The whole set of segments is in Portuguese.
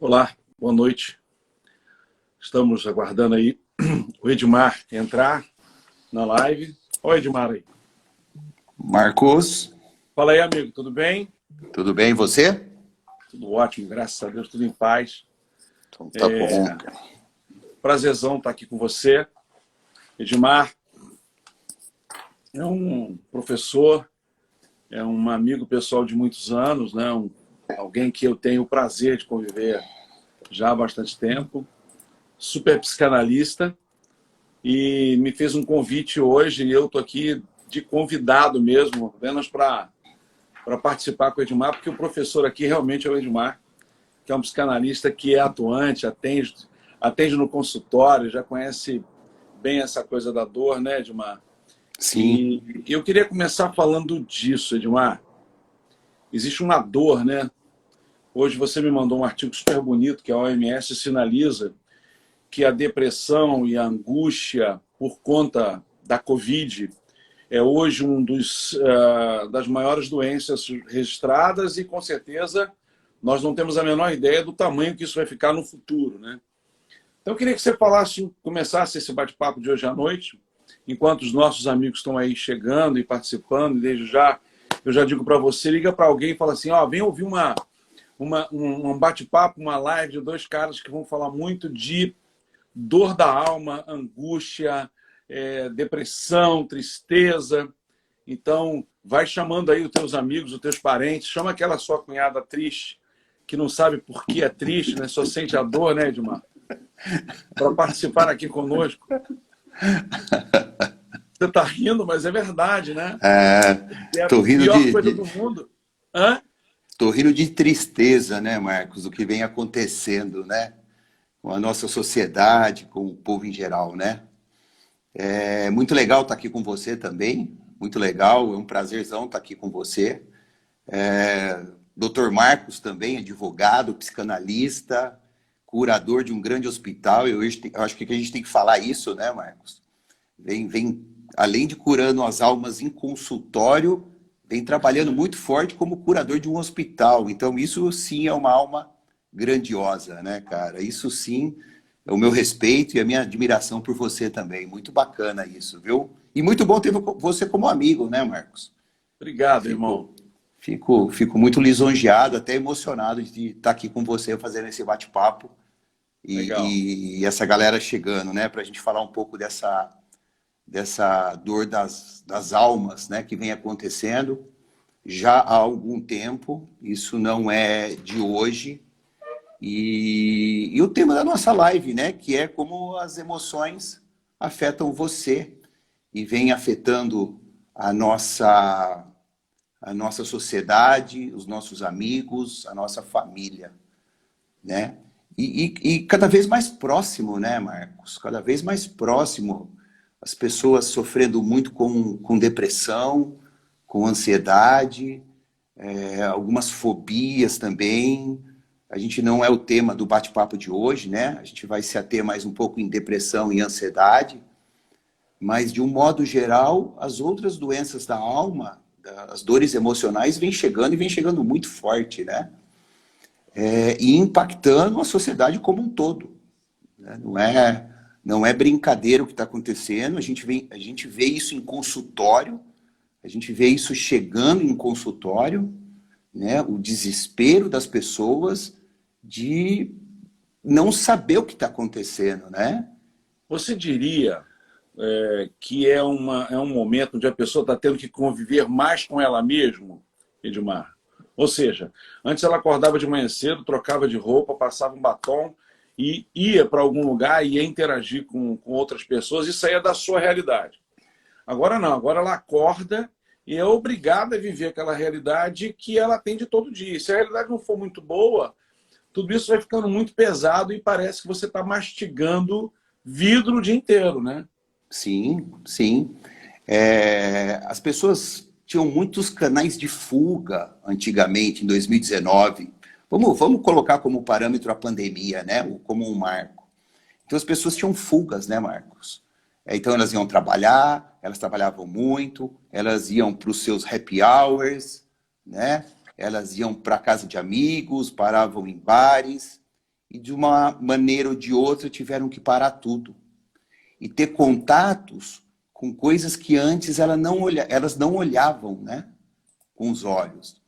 Olá, boa noite. Estamos aguardando aí o Edmar entrar na live. Oi, Edmar aí. Marcos, Fala aí, amigo, tudo bem? tudo bem e você? Tudo ótimo, graças a Deus, tudo em paz. Então tá bom, cara. Prazerzão estar aqui com você. Edmar é um professor, é um amigo pessoal de muitos anos, né? Alguém que eu tenho o prazer de conviver já há bastante tempo, super psicanalista, e me fez um convite hoje, e eu estou aqui de convidado mesmo, apenas para participar com o Edmar, porque o professor aqui realmente é o Edmar, que é um psicanalista que é atuante, atende no consultório, já conhece bem essa coisa da dor, né, Edmar? Sim, E eu queria começar falando disso, Edmar. Existe uma dor, né? Hoje você me mandou um artigo super bonito que a OMS sinaliza que a depressão e a angústia por conta da Covid é hoje das maiores doenças registradas e, com certeza, nós não temos a menor ideia do tamanho que isso vai ficar no futuro, né? Então, eu queria que você começasse esse bate-papo de hoje à noite, enquanto os nossos amigos estão aí chegando e participando, e desde já, eu já digo para você, liga para alguém e fala assim, ó, vem ouvir um bate-papo, uma live de dois caras que vão falar muito de dor da alma, angústia, depressão, tristeza. Então, vai chamando aí os teus amigos, os teus parentes, chama aquela sua cunhada triste, que não sabe por que é triste, né? Só sente a dor, né, Edmar? Para participar aqui conosco. Você está rindo, mas é verdade, né? É a tô rindo pior coisa do mundo. Hã? tô rindo de tristeza, né, Marcos, do que vem acontecendo, né, com a nossa sociedade, com o povo em geral, né? É muito legal estar aqui com você também, muito legal, é um prazerzão estar aqui com você. Dr. Marcos também, advogado, psicanalista, curador de um grande hospital. Eu acho que a gente tem que falar isso, né, Marcos? Vem, além de curando as almas em consultório, vem trabalhando muito forte como curador de um hospital. Então, isso sim é uma alma grandiosa, né, cara? Isso sim é o meu respeito e a minha admiração por você também. Muito bacana isso, viu? E muito bom ter você como amigo, né, Marcos? Obrigado, irmão. Fico, fico muito lisonjeado, até emocionado de estar aqui com você fazendo esse bate-papo Legal. e essa galera chegando, né, para a gente falar um pouco dessa dor das almas, né, que vem acontecendo já há algum tempo. Isso não é de hoje. E o tema da nossa live, né, que é como as emoções afetam você e vem afetando a nossa sociedade, os nossos amigos, a nossa família, né? E cada vez mais próximo, né, Marcos? Cada vez mais próximo. As pessoas sofrendo muito com depressão, com ansiedade, algumas fobias também. A gente não é o tema do bate-papo de hoje, né? A gente vai se ater mais um pouco em depressão e ansiedade, mas, de um modo geral, as outras doenças da alma, as dores emocionais, vêm chegando e vêm chegando muito forte, né? E impactando a sociedade como um todo, né? Não é brincadeira o que está acontecendo. A gente vê isso em consultório, a gente vê isso chegando em consultório, né? O desespero das pessoas de não saber o que está acontecendo, né? Você diria que é um momento onde a pessoa está tendo que conviver mais com ela mesma, Edmar? Ou seja, antes ela acordava de manhã cedo, trocava de roupa, passava um batom e ia para algum lugar, ia interagir com outras pessoas, isso aí é da sua realidade. Agora não, agora ela acorda e é obrigada a viver aquela realidade que ela tem de todo dia. E se a realidade não for muito boa, tudo isso vai ficando muito pesado e parece que você está mastigando vidro o dia inteiro, né? Sim, sim. As pessoas tinham muitos canais de fuga antigamente, em 2019. Vamos colocar como parâmetro a pandemia, né? Como um marco. Então as pessoas tinham fugas, né, Marcos? Então elas iam trabalhar, elas trabalhavam muito, elas iam para os seus happy hours, né? Elas iam para casa de amigos, paravam em bares. e de uma maneira ou de outra tiveram que parar tudo e ter contatos com coisas que antes elas não olhavam, né, com os olhos.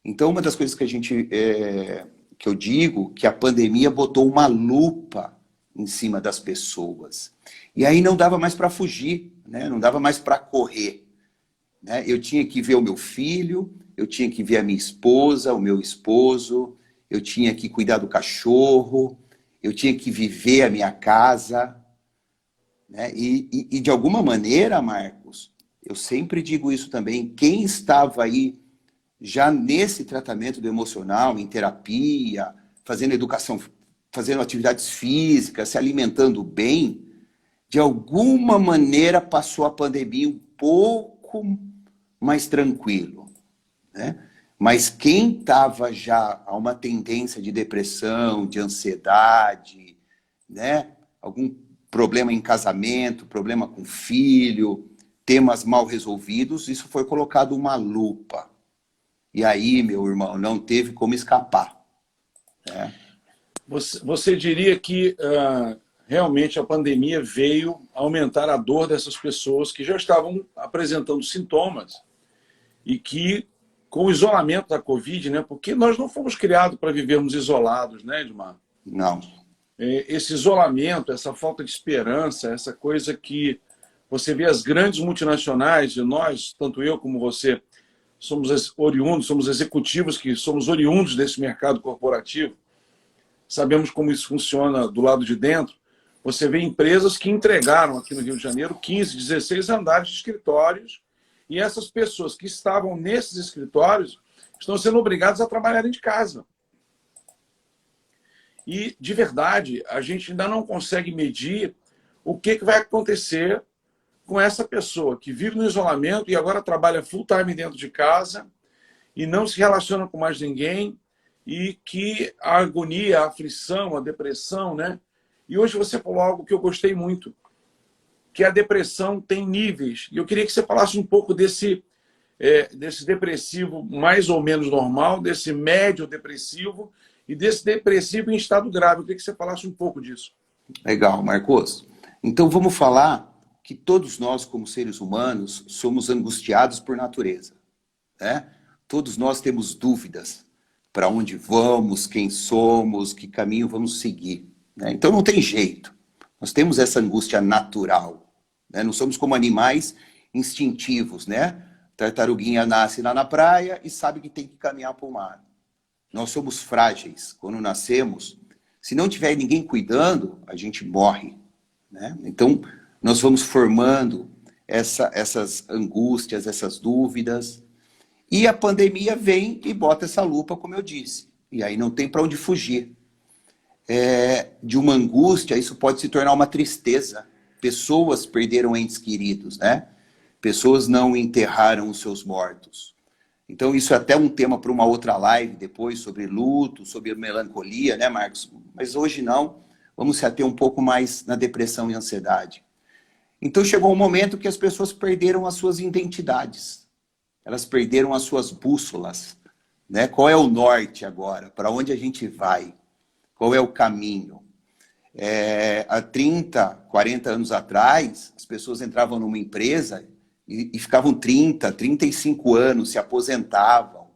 Então, uma das coisas que que eu digo, que a pandemia botou uma lupa em cima das pessoas. E aí não dava mais para fugir, né? Não dava mais para correr, né? Eu tinha que ver o meu filho, eu tinha que ver a minha esposa, o meu esposo, eu tinha que cuidar do cachorro, eu tinha que viver a minha casa, né? E de alguma maneira, Marcos, eu sempre digo isso também, quem estava aí já nesse tratamento do emocional, em terapia, fazendo educação, fazendo atividades físicas, se alimentando bem, de alguma maneira passou a pandemia um pouco mais tranquilo, né? Mas quem estava já a uma tendência de depressão, de ansiedade, né? Algum problema em casamento, problema com filho, temas mal resolvidos, isso foi colocado uma lupa. E aí, meu irmão, não teve como escapar, né? Você diria que realmente a pandemia veio aumentar a dor dessas pessoas que já estavam apresentando sintomas e que, com o isolamento da Covid, né, porque nós não fomos criados para vivermos isolados, né, Edmar? Não. Esse isolamento, essa falta de esperança, essa coisa que você vê as grandes multinacionais, e nós, tanto eu como você, somos oriundos, somos executivos que somos oriundos desse mercado corporativo, sabemos como isso funciona do lado de dentro. Você vê empresas que entregaram aqui no Rio de Janeiro 15, 16 andares de escritórios, e essas pessoas que estavam nesses escritórios estão sendo obrigadas a trabalharem de casa. E, de verdade, a gente ainda não consegue medir o que vai acontecer com essa pessoa que vive no isolamento e agora trabalha full time dentro de casa e não se relaciona com mais ninguém, e que a agonia, a aflição, a depressão, né? E hoje você falou algo que eu gostei muito, que a depressão tem níveis. E eu queria que você falasse um pouco desse depressivo mais ou menos normal, desse médio depressivo e desse depressivo em estado grave. Eu queria que você falasse um pouco disso. Legal, Marcos. Então vamos falar que todos nós, como seres humanos, somos angustiados por natureza, né? Todos nós temos dúvidas para onde vamos, quem somos, que caminho vamos seguir, né? Então não tem jeito. Nós temos essa angústia natural, né? Não somos como animais instintivos, né? Tartaruguinha nasce lá na praia e sabe que tem que caminhar para o mar. Nós somos frágeis. Quando nascemos, se não tiver ninguém cuidando, a gente morre, né? Então nós vamos formando essas angústias, essas dúvidas. E a pandemia vem e bota essa lupa, como eu disse. E aí não tem para onde fugir. De uma angústia, isso pode se tornar uma tristeza. Pessoas perderam entes queridos, né? Pessoas não enterraram os seus mortos. Então isso é até um tema para uma outra live depois, sobre luto, sobre melancolia, né, Marcos? Mas hoje não. Vamos se ater um pouco mais na depressão e ansiedade. Então chegou um momento que as pessoas perderam as suas identidades. Elas perderam as suas bússolas, né? Qual é o norte agora? Para onde a gente vai? Qual é o caminho? Há 30, 40 anos atrás, as pessoas entravam numa empresa e ficavam 30, 35 anos, se aposentavam,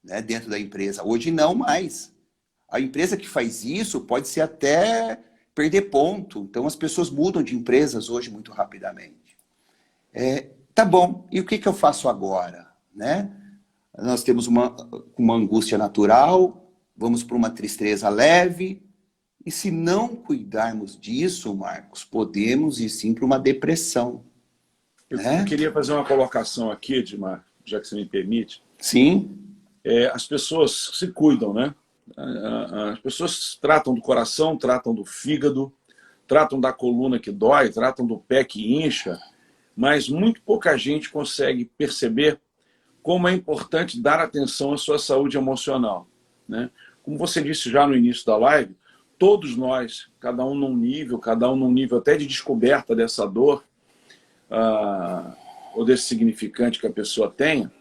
né, dentro da empresa. Hoje não mais. A empresa que faz isso pode ser até perder ponto. Então as pessoas mudam de empresas hoje muito rapidamente. Tá bom, e o que eu faço agora, né? Nós temos uma angústia natural, vamos para uma tristeza leve, e se não cuidarmos disso, Marcos, podemos ir sim para uma depressão, né? Eu queria fazer uma colocação aqui, Edmar, já que você me permite. Sim. As pessoas se cuidam, né? As pessoas tratam do coração, tratam do fígado, tratam da coluna que dói, tratam do pé que incha, mas muito pouca gente consegue perceber como é importante dar atenção à sua saúde emocional, né? Como você disse já no início da live, todos nós, cada um num nível até de descoberta dessa dor, ou desse significante que a pessoa tenha,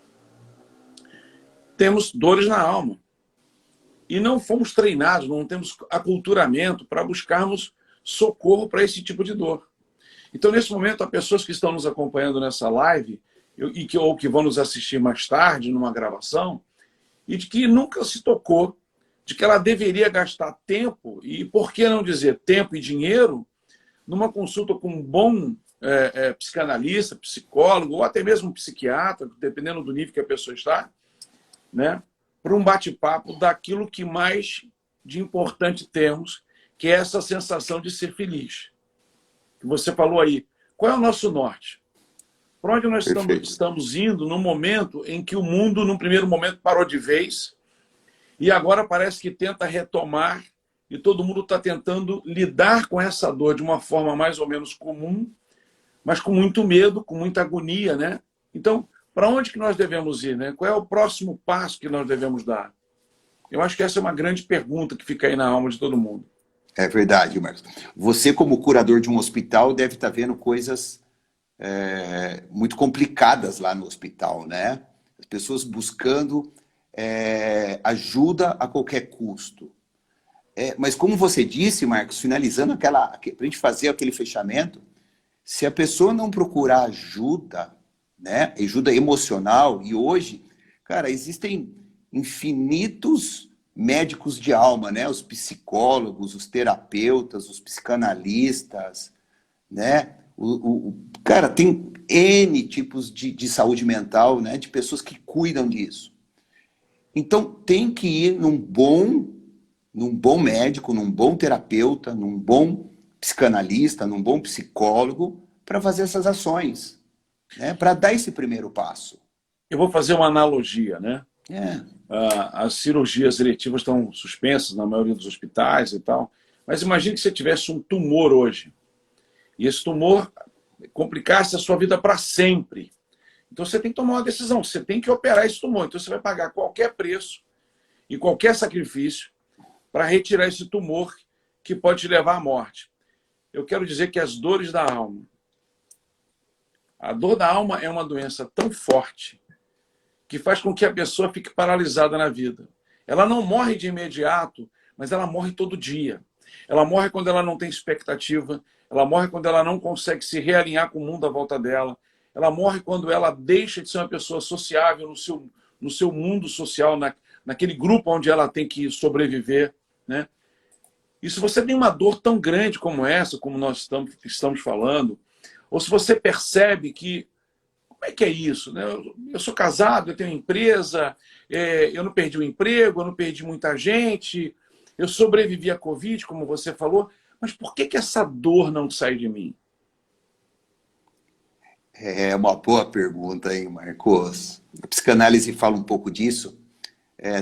temos dores na alma. e não fomos treinados, não temos aculturamento para buscarmos socorro para esse tipo de dor. Então, nesse momento, há pessoas que estão nos acompanhando nessa live ou que vão nos assistir mais tarde numa gravação e de que nunca se tocou de que ela deveria gastar tempo, e por que não dizer tempo e dinheiro, numa consulta com um bom psicanalista, psicólogo, ou até mesmo um psiquiatra, dependendo do nível que a pessoa está, né, para um bate-papo daquilo que mais de importante temos, que é essa sensação de ser feliz. Que você falou aí. Qual é o nosso norte? Para onde nós estamos indo no momento em que o mundo, num primeiro momento, parou de vez e agora parece que tenta retomar e todo mundo está tentando lidar com essa dor de uma forma mais ou menos comum, mas com muito medo, com muita agonia, né? Então, para onde que nós devemos ir, né? Qual é o próximo passo que nós devemos dar? Eu acho que essa é uma grande pergunta que fica aí na alma de todo mundo. É verdade, Marcos. Você, como curador de um hospital, deve estar vendo coisas muito complicadas lá no hospital, né? As pessoas buscando ajuda a qualquer custo. Mas como você disse, Marcos, finalizando para a gente fazer aquele fechamento, se a pessoa não procurar ajuda, né, ajuda emocional, e hoje, cara, existem infinitos médicos de alma, né, os psicólogos, os terapeutas, os psicanalistas, né, cara, tem N tipos de saúde mental, né, de pessoas que cuidam disso. Então, tem que ir num bom médico, num bom terapeuta, num bom psicanalista, num bom psicólogo, para fazer essas ações, né? Para dar esse primeiro passo. Eu vou fazer uma analogia, né? As cirurgias eletivas estão suspensas na maioria dos hospitais e tal, mas imagine que você tivesse um tumor hoje, e esse tumor complicasse a sua vida para sempre. Então você tem que tomar uma decisão, você tem que operar esse tumor, então você vai pagar qualquer preço e qualquer sacrifício para retirar esse tumor que pode te levar à morte. Eu quero dizer que as dores da alma, a dor da alma é uma doença tão forte que faz com que a pessoa fique paralisada na vida. Ela não morre de imediato, mas ela morre todo dia. Ela morre quando ela não tem expectativa, ela morre quando ela não consegue se realinhar com o mundo à volta dela, ela morre quando ela deixa de ser uma pessoa sociável no seu mundo social, naquele grupo onde ela tem que sobreviver, né? E se você tem uma dor tão grande como essa, como nós estamos falando, ou se você percebe que, como é que é isso, né? Eu sou casado, eu tenho empresa, eu não perdi o emprego, eu não perdi muita gente, eu sobrevivi à Covid, como você falou, mas por que essa dor não sai de mim? É uma boa pergunta, hein, Marcos? A psicanálise fala um pouco disso.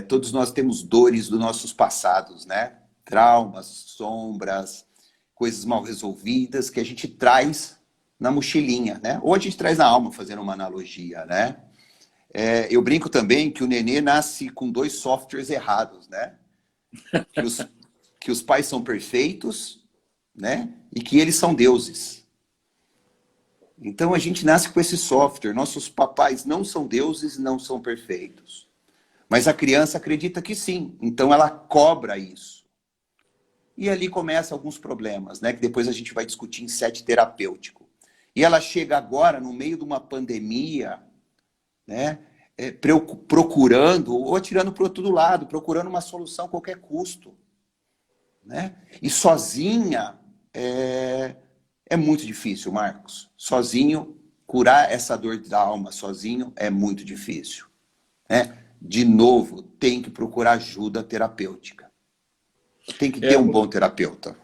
Todos nós temos dores dos nossos passados, né? Traumas, sombras, coisas mal resolvidas que a gente traz na mochilinha, né? Ou a gente traz na alma, fazendo uma analogia, né? Eu brinco também que o nenê nasce com 2 softwares errados, né? Que os pais são perfeitos, né? E que eles são deuses. Então a gente nasce com esse software. Nossos papais não são deuses, não são perfeitos. Mas a criança acredita que sim. Então ela cobra isso. E ali começam alguns problemas, né? Que depois a gente vai discutir em set terapêutico. E ela chega agora, no meio de uma pandemia, né? Procurando, ou atirando para o outro lado, procurando uma solução a qualquer custo. Né? E sozinha é muito difícil, Marcos. Sozinho, curar essa dor da alma sozinho é muito difícil. Né? De novo, tem que procurar ajuda terapêutica. Tem que ter um bom terapeuta.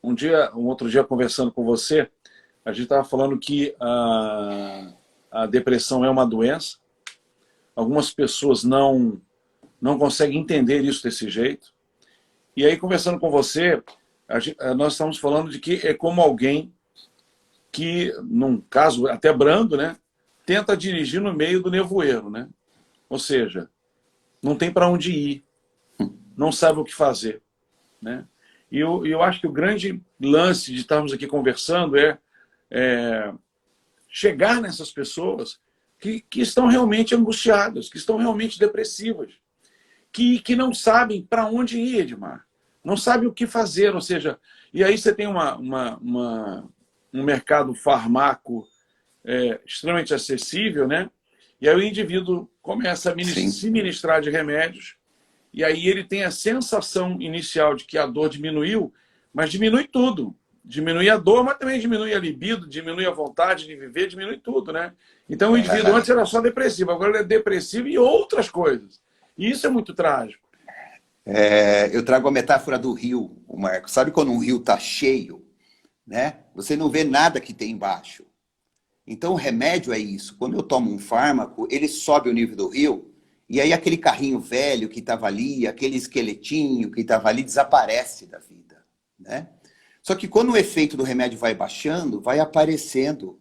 Um outro dia, conversando com você, a gente estava falando que a depressão é uma doença. Algumas pessoas não conseguem entender isso desse jeito. E aí, conversando com você, nós estamos falando de que é como alguém que, num caso até brando, né, tenta dirigir no meio do nevoeiro, né? Ou seja, não tem para onde ir, não sabe o que fazer, né? E eu acho que o grande lance de estarmos aqui conversando é chegar nessas pessoas que estão realmente angustiadas, que estão realmente depressivas, que não sabem para onde ir, Edmar. Não sabem o que fazer, ou seja, e aí você tem um mercado farmaco extremamente acessível, né? E aí o indivíduo começa a se ministrar de remédios, e aí ele tem a sensação inicial de que a dor diminuiu, mas diminui tudo. Diminui a dor, mas também diminui a libido, diminui a vontade de viver, diminui tudo, né? Então o indivíduo antes era só depressivo, agora ele é depressivo e outras coisas. E isso é muito trágico. Eu trago a metáfora do rio, Marco. Sabe quando um rio está cheio, né? Você não vê nada que tem embaixo. Então o remédio é isso. Quando eu tomo um fármaco, ele sobe o nível do rio, e aí aquele carrinho velho que estava ali, aquele esqueletinho que estava ali, desaparece da vida, né? Só que quando o efeito do remédio vai baixando, vai aparecendo.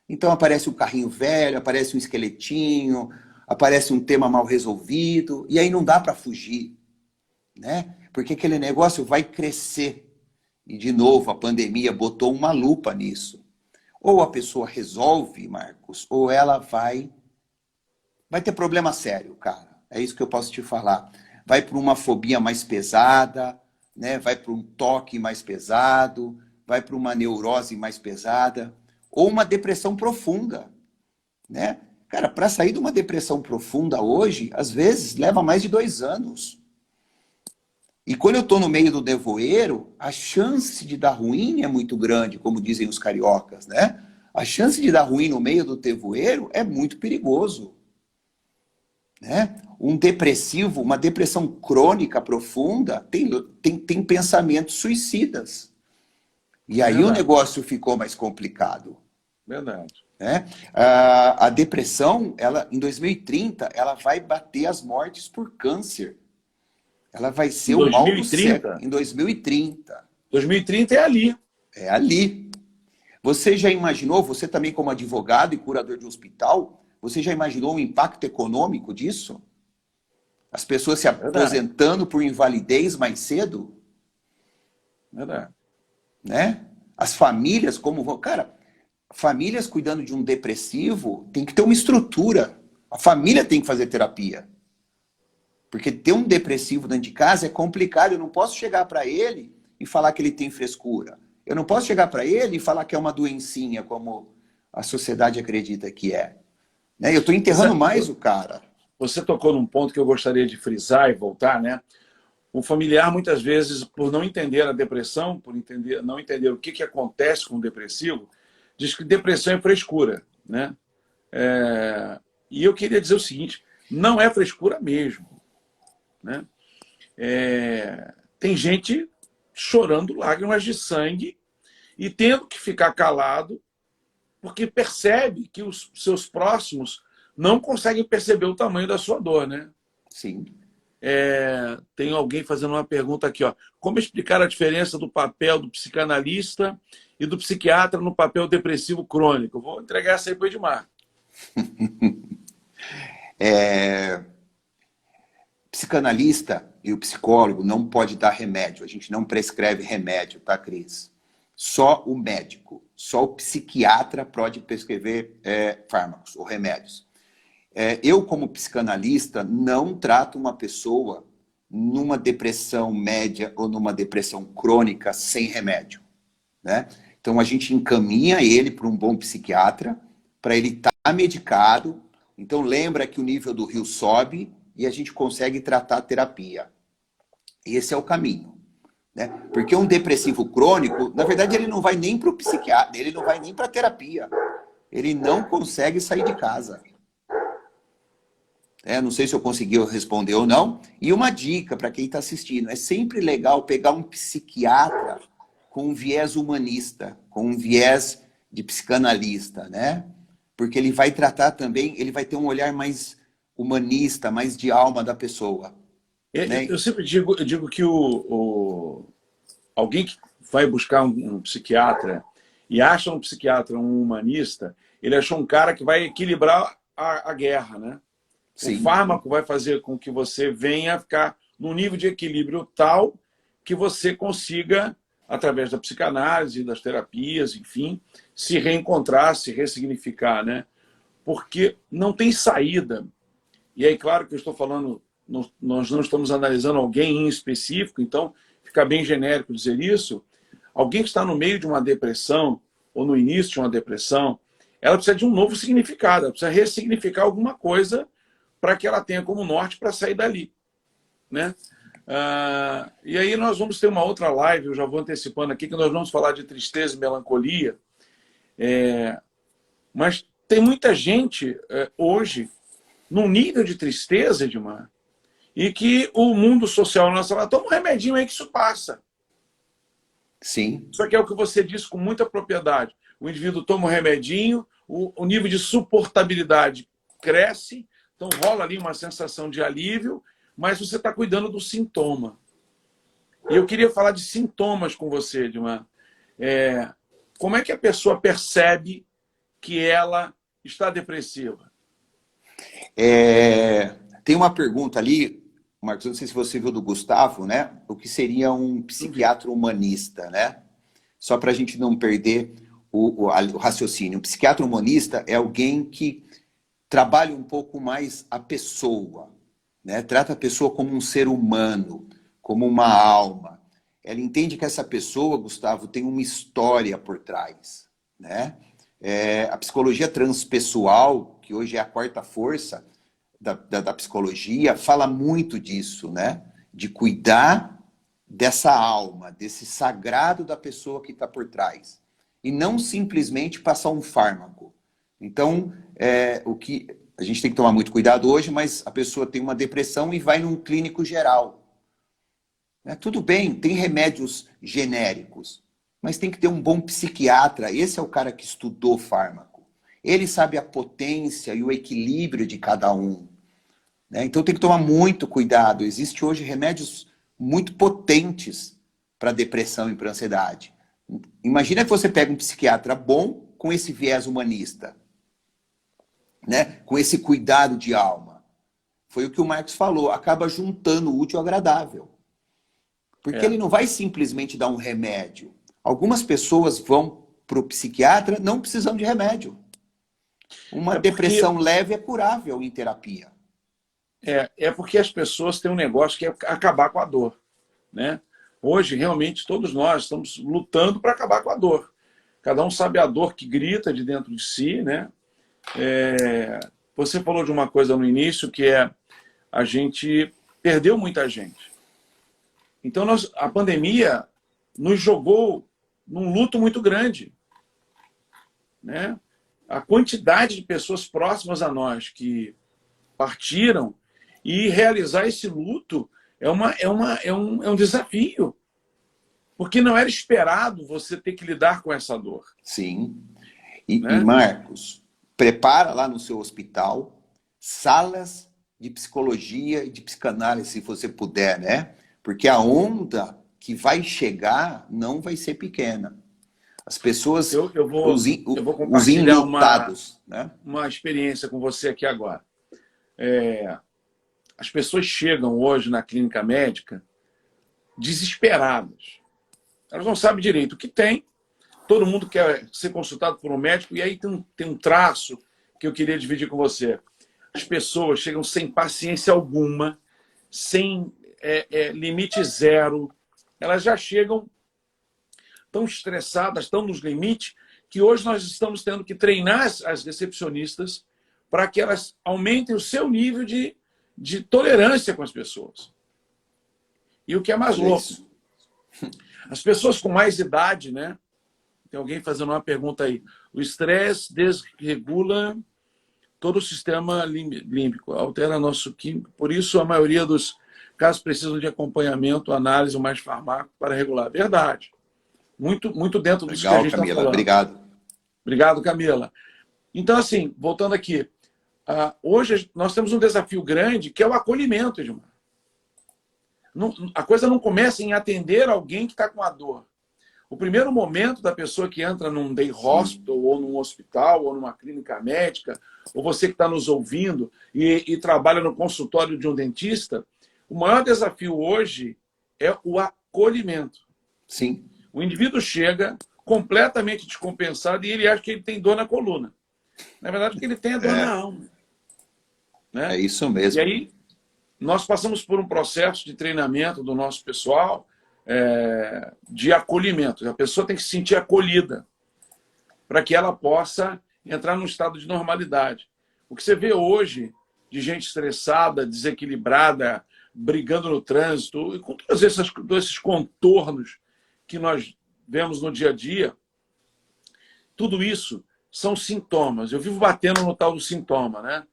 Então aparece um carrinho velho, aparece um esqueletinho, aparece um tema mal resolvido, e aí não dá para fugir, né? Porque aquele negócio vai crescer. E, de novo, a pandemia botou uma lupa nisso. Ou a pessoa resolve, Marcos, ou ela vai ter problema sério, cara. É isso que eu posso te falar. Vai para uma fobia mais pesada, né? Vai para um toque mais pesado, vai para uma neurose mais pesada, ou uma depressão profunda, né? Cara, para sair de uma depressão profunda hoje, às vezes leva mais de 2 anos. E quando eu estou no meio do nevoeiro, a chance de dar ruim é muito grande, como dizem os cariocas, né? A chance de dar ruim no meio do nevoeiro é muito perigoso, né? Um depressivo, uma depressão crônica profunda, tem pensamentos suicidas. E aí o negócio ficou mais complicado. Verdade. Né? A depressão, em 2030, ela vai bater as mortes por câncer. Ela vai ser o mal do século. Em 2030. 2030 é ali. É ali. Você já imaginou, você também como advogado e curador de hospital, você já imaginou o impacto econômico disso? As pessoas se aposentando por invalidez mais cedo? Verdade. Né? As famílias como vão... Cara, famílias cuidando de um depressivo tem que ter uma estrutura. A família tem que fazer terapia. Porque ter um depressivo dentro de casa é complicado. Eu não posso chegar para ele e falar que ele tem frescura. Eu não posso chegar para ele e falar que é uma doencinha, como a sociedade acredita que é. Né? Eu estou enterrando mais o cara. Você tocou num ponto que eu gostaria de frisar e voltar, né? O familiar, muitas vezes, por não entender a depressão, não entender o que acontece com o depressivo, diz que depressão é frescura, né? E eu queria dizer o seguinte, não é frescura mesmo, né? Tem gente chorando lágrimas de sangue e tendo que ficar calado porque percebe que os seus próximos não conseguem perceber o tamanho da sua dor, né? Sim. Tem alguém fazendo uma pergunta aqui, ó. Como explicar a diferença do papel do psicanalista e do psiquiatra no papel depressivo crônico? Vou entregar essa aí para o Edmar. Psicanalista e o psicólogo não pode dar remédio. A gente não prescreve remédio, tá, Cris? Só o médico, só o psiquiatra pode prescrever fármacos ou remédios. Eu, como psicanalista, não trato uma pessoa numa depressão média ou numa depressão crônica sem remédio, né? Então, a gente encaminha ele para um bom psiquiatra, para ele estar medicado. Então, lembra que o nível do rio sobe e a gente consegue tratar a terapia. Esse é o caminho, né? Porque um depressivo crônico, na verdade, ele não vai nem para o psiquiatra, ele não vai nem para a terapia. Ele não consegue sair de casa. Não sei se eu consegui responder ou não. E uma dica para quem está assistindo, é sempre legal pegar um psiquiatra com um viés humanista, com um viés de psicanalista, né? Porque ele vai tratar também, ele vai ter um olhar mais humanista, mais de alma da pessoa. Né? Eu sempre digo que alguém que vai buscar um psiquiatra e acha um psiquiatra um humanista, ele achou um cara que vai equilibrar a guerra, né? Sim. O fármaco vai fazer com que você venha ficar num nível de equilíbrio tal que você consiga, através da psicanálise, das terapias, enfim, se reencontrar, se ressignificar, né? Porque não tem saída. E aí, claro que eu estou falando nós não estamos analisando alguém em específico, então fica bem genérico dizer isso. Alguém que está no meio de uma depressão, ou no início de uma depressão, ela precisa de um novo significado, ela precisa ressignificar alguma coisa para que ela tenha como norte para sair dali, né? E aí nós vamos ter uma outra live, eu já vou antecipando aqui, que nós vamos falar de tristeza e melancolia. Mas tem muita gente hoje num nível de tristeza, Edmar, e que o mundo social nosso fala, toma um remedinho aí que isso passa. Sim. Só que é o que você disse com muita propriedade. O indivíduo toma um remedinho, o nível de suportabilidade cresce, então rola ali uma sensação de alívio, mas você está cuidando do sintoma. E eu queria falar de sintomas com você, Edmar. Como é que a pessoa percebe que ela está depressiva? Tem uma pergunta ali, Marcos, não sei se você viu do Gustavo, né? O que seria um psiquiatra humanista, né? Só para a gente não perder o raciocínio. Um psiquiatra humanista é alguém que trabalha um pouco mais a pessoa, né? Trata a pessoa como um ser humano, como uma alma. Ela entende que essa pessoa, Gustavo, tem uma história por trás, né? A psicologia transpessoal, que hoje é a quarta força da psicologia, fala muito disso, né? De cuidar dessa alma, desse sagrado da pessoa que está por trás. E não simplesmente passar um fármaco. Então, o que a gente tem que tomar muito cuidado hoje, mas a pessoa tem uma depressão e vai num clínico geral. Tudo bem, tem remédios genéricos, mas tem que ter um bom psiquiatra. Esse é o cara que estudou fármaco. Ele sabe a potência e o equilíbrio de cada um, né? Então tem que tomar muito cuidado. Existem hoje remédios muito potentes para depressão e para ansiedade. Imagina que você pega um psiquiatra bom com esse viés humanista, né? Com esse cuidado de alma. Foi o que o Marcos falou, acaba juntando o útil ao agradável. Porque ele não vai simplesmente dar um remédio. Algumas pessoas vão para o psiquiatra não precisando de remédio. Uma depressão leve é curável em terapia. Porque as pessoas têm um negócio que é acabar com a dor, né? Hoje, realmente, todos nós estamos lutando para acabar com a dor. Cada um sabe a dor que grita de dentro de si, né? Você falou de uma coisa no início, que a gente perdeu muita gente. Então, a pandemia nos jogou num luto muito grande, né? A quantidade de pessoas próximas a nós que partiram, e realizar esse luto é um desafio. Porque não era esperado você ter que lidar com essa dor. Sim. Né? E Marcos, prepara lá no seu hospital salas de psicologia e de psicanálise, se você puder, né? Porque a onda que vai chegar não vai ser pequena. As pessoas, eu vou compartilhar os enlutados, né? Uma experiência com você aqui agora. As pessoas chegam hoje na clínica médica desesperadas. Elas não sabem direito o que tem. Todo mundo quer ser consultado por um médico. E aí tem um traço que eu queria dividir com você. As pessoas chegam sem paciência alguma, sem limite zero. Elas já chegam tão estressadas, tão nos limites, que hoje nós estamos tendo que treinar as recepcionistas para que elas aumentem o seu nível de tolerância com as pessoas. E o que é mais louco, as pessoas com mais idade, né? Tem alguém fazendo uma pergunta aí. O estresse desregula todo o sistema límbico, altera nosso químico. Por isso, a maioria dos casos precisam de acompanhamento, análise ou mais fármaco para regular. Verdade. Muito, muito dentro disso que a gente está falando. Camila, obrigado. Obrigado, Camila. Então, assim, voltando aqui. Hoje nós temos um desafio grande, que é o acolhimento, Edmar. A coisa não começa em atender alguém que está com a dor. O primeiro momento da pessoa que entra num day hospital, ou num hospital, ou numa clínica médica, ou você que está nos ouvindo e trabalha no consultório de um dentista, o maior desafio hoje é o acolhimento. Sim. O indivíduo chega completamente descompensado e ele acha que ele tem dor na coluna. Na verdade, que ele tem a dor na alma. Né? É isso mesmo. nós passamos por um processo de treinamento do nosso pessoal de acolhimento. A pessoa tem que se sentir acolhida para que ela possa entrar num estado de normalidade. O que você vê hoje de gente estressada, desequilibrada, brigando no trânsito, e com todos esses contornos que nós vemos no dia a dia, tudo isso são sintomas. Eu vivo batendo no tal do sintoma, né?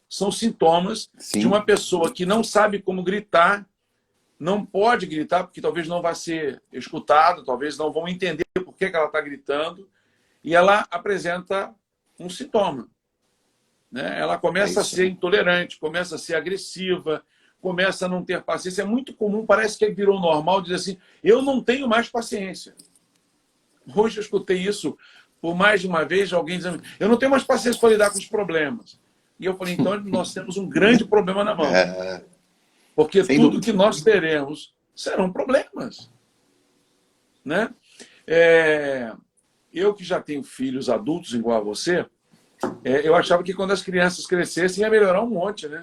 São sintomas Sim. de uma pessoa que não sabe como gritar, não pode gritar, porque talvez não vá ser escutado, talvez não vão entender por que ela está gritando, e ela apresenta um sintoma. Né? Ela começa a ser intolerante, começa a ser agressiva, começa a não ter paciência. É muito comum, parece que virou normal dizer assim, eu não tenho mais paciência. Hoje eu escutei isso por mais de uma vez, alguém dizendo, eu não tenho mais paciência para lidar com os problemas. E eu falei, então nós temos um grande problema na mão. Porque sem tudo dúvida. que nós teremos serão problemas. Né? Eu que já tenho filhos adultos igual a você, eu achava que quando as crianças crescessem ia melhorar um monte, né?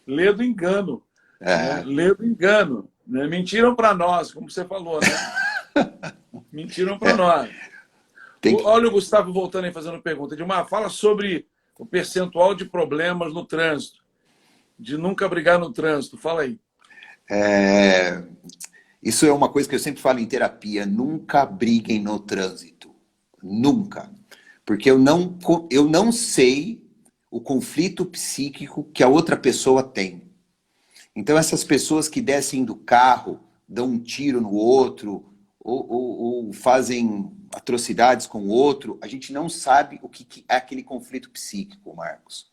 Lê do engano. Né? Lê do engano. Né? Mentiram para nós, como você falou, né? Mentiram para nós. Olha o Gustavo voltando aí fazendo pergunta. Edmar, fala sobre o percentual de problemas no trânsito, de nunca brigar no trânsito. Fala aí. Isso é uma coisa que eu sempre falo em terapia. Nunca briguem no trânsito. Nunca. Porque eu não sei o conflito psíquico que a outra pessoa tem. Então, essas pessoas que descem do carro, dão um tiro no outro, ou fazem atrocidades com o outro, a gente não sabe o que é aquele conflito psíquico, Marcos.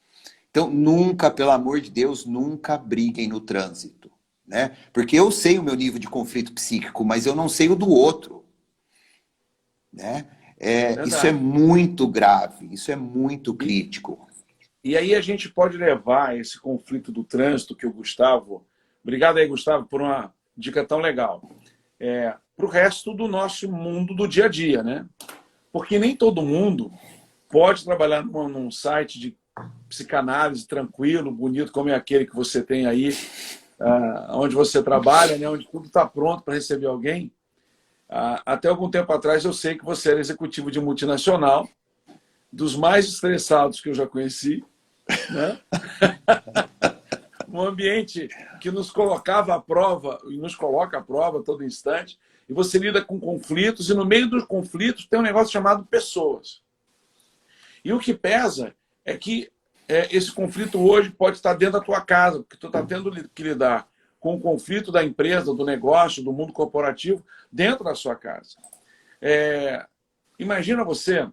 Então, nunca, pelo amor de Deus, nunca briguem no trânsito. Né? Porque eu sei o meu nível de conflito psíquico, mas eu não sei o do outro. Né? Isso é muito grave, isso é muito crítico. E aí a gente pode levar esse conflito do trânsito que o Gustavo... Obrigado aí, Gustavo, por uma dica tão legal. Para o resto do nosso mundo do dia a dia, né? Porque nem todo mundo pode trabalhar num site de psicanálise tranquilo, bonito, como é aquele que você tem aí, onde você trabalha, né? Onde tudo está pronto para receber alguém. Até algum tempo atrás eu sei que você era executivo de multinacional, dos mais estressados que eu já conheci, né? Um ambiente que nos colocava à prova, e nos coloca à prova a todo instante, e você lida com conflitos, e no meio dos conflitos tem um negócio chamado pessoas. E o que pesa é que esse conflito hoje pode estar dentro da tua casa, porque tu está tendo que lidar com o conflito da empresa, do negócio, do mundo corporativo, dentro da sua casa. Imagina você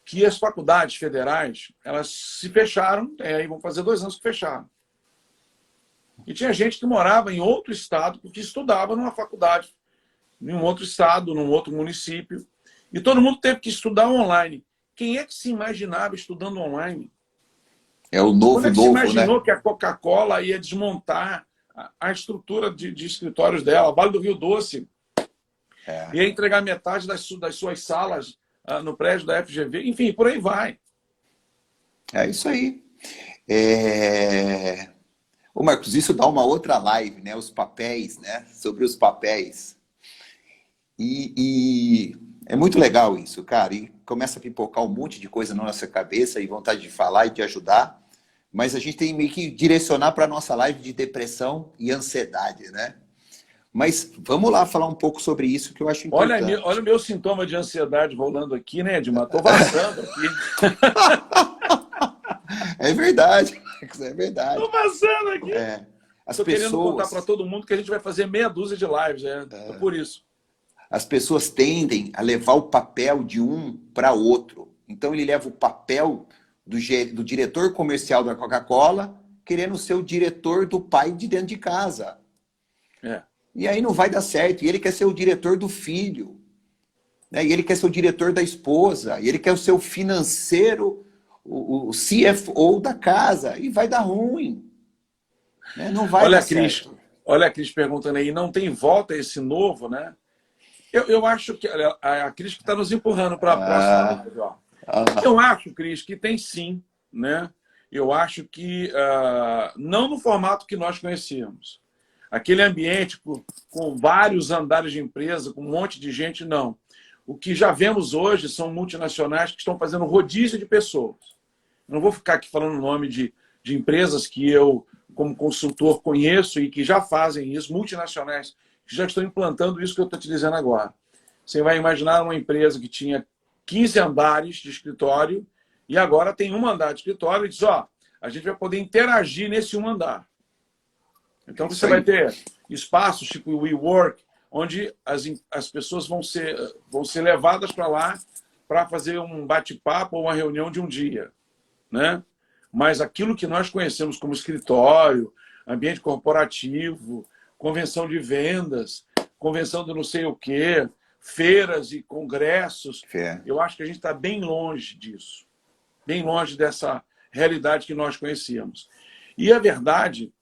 que as faculdades federais, elas se fecharam, aí vão fazer 2 anos que fecharam. E tinha gente que morava em outro estado porque estudava numa faculdade, em um outro estado, num outro município. E todo mundo teve que estudar online. Quem é que se imaginava estudando online? É o novo, quando é que se imaginou, né? que a Coca-Cola ia desmontar a estrutura de escritórios dela? Vale do Rio Doce ia entregar metade das suas salas no prédio da FGV. Enfim, por aí vai. É isso aí. Ô Marcos, isso dá uma outra live, né? Os papéis, né? Sobre os papéis. E é muito legal isso, cara. E começa a pipocar um monte de coisa na nossa cabeça e vontade de falar e de ajudar. Mas a gente tem meio que direcionar para a nossa live de depressão e ansiedade, né? Mas vamos lá falar um pouco sobre isso que eu acho importante. Olha o meu sintoma de ansiedade rolando aqui, né, Edmar? Estou vazando aqui. É verdade, Marcos, é verdade. Estou vazando aqui. As Estou querendo pessoas... contar para todo mundo que a gente vai fazer meia dúzia de lives, por isso. As pessoas tendem a levar o papel de um para outro. Então ele leva o papel do diretor comercial da Coca-Cola querendo ser o diretor do pai de dentro de casa. E aí não vai dar certo. E ele quer ser o diretor do filho. Né? E ele quer ser o diretor da esposa. E ele quer ser o financeiro, o CFO da casa. E vai dar ruim. Né? Não vai dar certo. Olha a Cris perguntando aí, não tem volta esse novo, né? Eu acho que a Cris está nos empurrando para a próxima. Eu acho, Cris, que tem sim, né? eu acho que não no formato que nós conhecíamos. Aquele ambiente com vários andares de empresa, com um monte de gente, não. O que já vemos hoje são multinacionais que estão fazendo rodízio de pessoas. Não vou ficar aqui falando o nome de empresas que eu, como consultor, conheço e que já fazem isso, multinacionais, que já estão implantando isso que eu estou te dizendo agora. Você vai imaginar uma empresa que tinha 15 andares de escritório e agora tem um andar de escritório e diz, ó, a gente vai poder interagir nesse um andar. Então você vai ter espaços tipo o WeWork, onde as pessoas vão ser levadas para lá para fazer um bate-papo ou uma reunião de um dia, né? Mas aquilo que nós conhecemos como escritório, ambiente corporativo, convenção de vendas, convenção de não sei o quê, feiras e congressos, eu acho que a gente está bem longe disso, bem longe dessa realidade que nós conhecíamos. E a verdade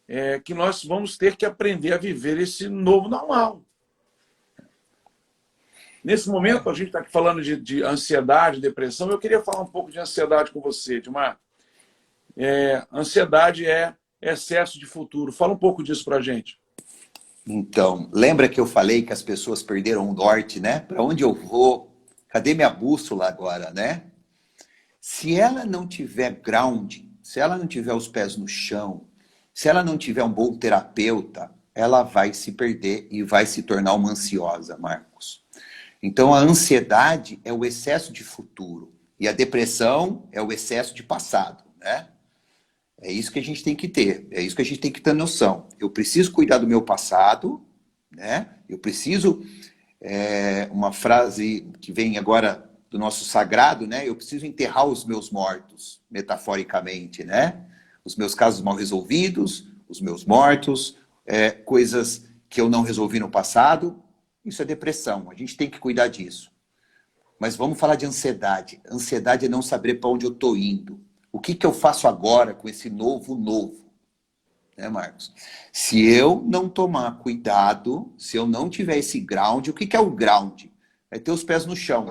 é que nós vamos ter que aprender a viver esse novo normal. Nesse momento, a gente está aqui falando de ansiedade, depressão. Eu queria falar um pouco de ansiedade com você, Edmar. Ansiedade é excesso de futuro. Fala um pouco disso para a gente. Então, lembra que eu falei que as pessoas perderam o norte, né? Para onde eu vou? Cadê minha bússola agora, né? Se ela não tiver ground, se ela não tiver os pés no chão, se ela não tiver um bom terapeuta, ela vai se perder e vai se tornar uma ansiosa, Marcos. Então, a ansiedade é o excesso de futuro. E a depressão é o excesso de passado, né? É isso que a gente tem que ter. É isso que a gente tem que ter noção. Eu preciso cuidar do meu passado, né? Eu preciso... uma frase que vem agora do nosso sagrado, né? Eu preciso enterrar os meus mortos, metaforicamente, né? Os meus casos mal resolvidos, os meus mortos, coisas que eu não resolvi no passado. Isso é depressão, a gente tem que cuidar disso. Mas vamos falar de ansiedade. Ansiedade é não saber para onde eu estou indo. O que eu faço agora com esse novo? Né, Marcos? Se eu não tomar cuidado, se eu não tiver esse ground, o que é o ground? É ter os pés no chão.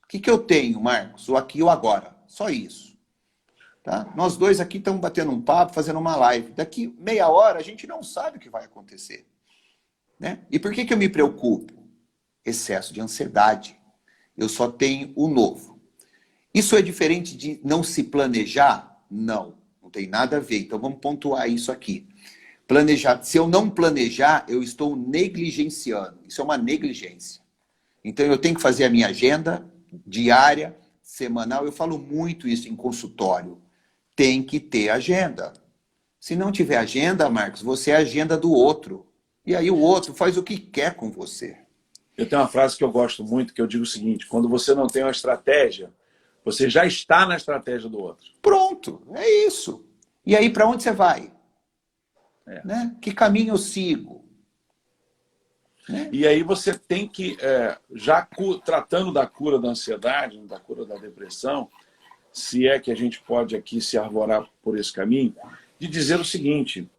O que eu tenho, Marcos? O aqui e o agora. Só isso. Tá? Nós dois aqui estamos batendo um papo, fazendo uma live. Daqui meia hora a gente não sabe o que vai acontecer. Né? E por que eu me preocupo? Excesso de ansiedade. Eu só tenho o novo. Isso é diferente de não se planejar? Não, não tem nada a ver. Então vamos pontuar isso aqui. Planejar. Se eu não planejar, eu estou negligenciando. Isso é uma negligência. Então eu tenho que fazer a minha agenda diária, semanal. Eu falo muito isso em consultório. Tem que ter agenda. Se não tiver agenda, Marcos, você é a agenda do outro. E aí o outro faz o que quer com você. Eu tenho uma frase que eu gosto muito, que eu digo o seguinte: quando você não tem uma estratégia, você já está na estratégia do outro. Pronto, é isso. E aí, para onde você vai? Né? Que caminho eu sigo? Né? E aí você tem que, já tratando da cura da ansiedade, da cura da depressão, se é que a gente pode aqui se arvorar por esse caminho, de dizer o seguinte: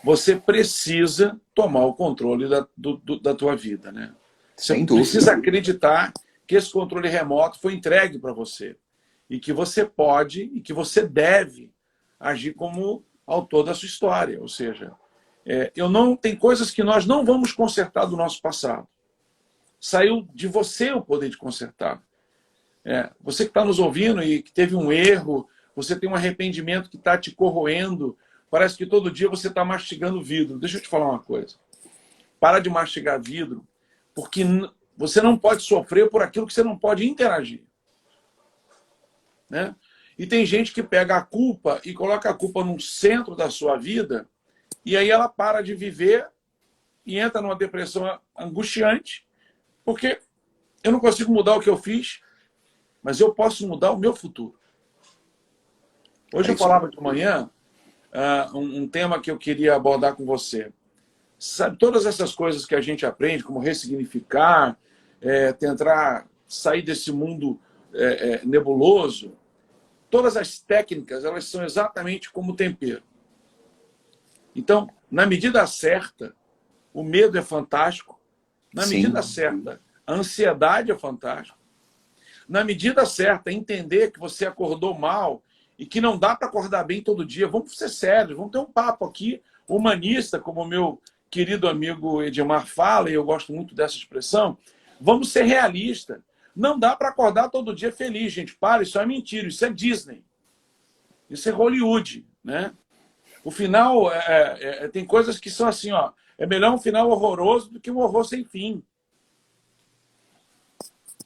você precisa tomar o controle da tua vida, né? Você precisa acreditar que esse controle remoto foi entregue para você e que você pode e que você deve agir como autor da sua história. Ou seja, tem coisas que nós não vamos consertar do nosso passado. Saiu de você o poder de consertar. Você que está nos ouvindo e que teve um erro, você tem um arrependimento que está te corroendo, parece que todo dia você está mastigando vidro. Deixa eu te falar uma coisa. Para de mastigar vidro, porque você não pode sofrer por aquilo que você não pode interagir. Né? E tem gente que pega a culpa e coloca a culpa no centro da sua vida, e aí ela para de viver e entra numa depressão angustiante, porque eu não consigo mudar o que eu fiz, mas eu posso mudar o meu futuro. Hoje eu falava de manhã um tema que eu queria abordar com você. Sabe, todas essas coisas que a gente aprende, como ressignificar, tentar sair desse mundo nebuloso, todas as técnicas, elas são exatamente como tempero. Então, na medida certa, o medo é fantástico. Na medida certa, a ansiedade é fantástica. Na medida certa, entender que você acordou mal e que não dá para acordar bem todo dia. Vamos ser sérios, vamos ter um papo aqui humanista, como o meu querido amigo Edmar fala, e eu gosto muito dessa expressão. Vamos ser realistas. Não dá para acordar todo dia feliz, gente. Para, isso é mentira, isso é Disney. Isso é Hollywood, né? O final, tem coisas que são assim, ó. É melhor um final horroroso do que um horror sem fim.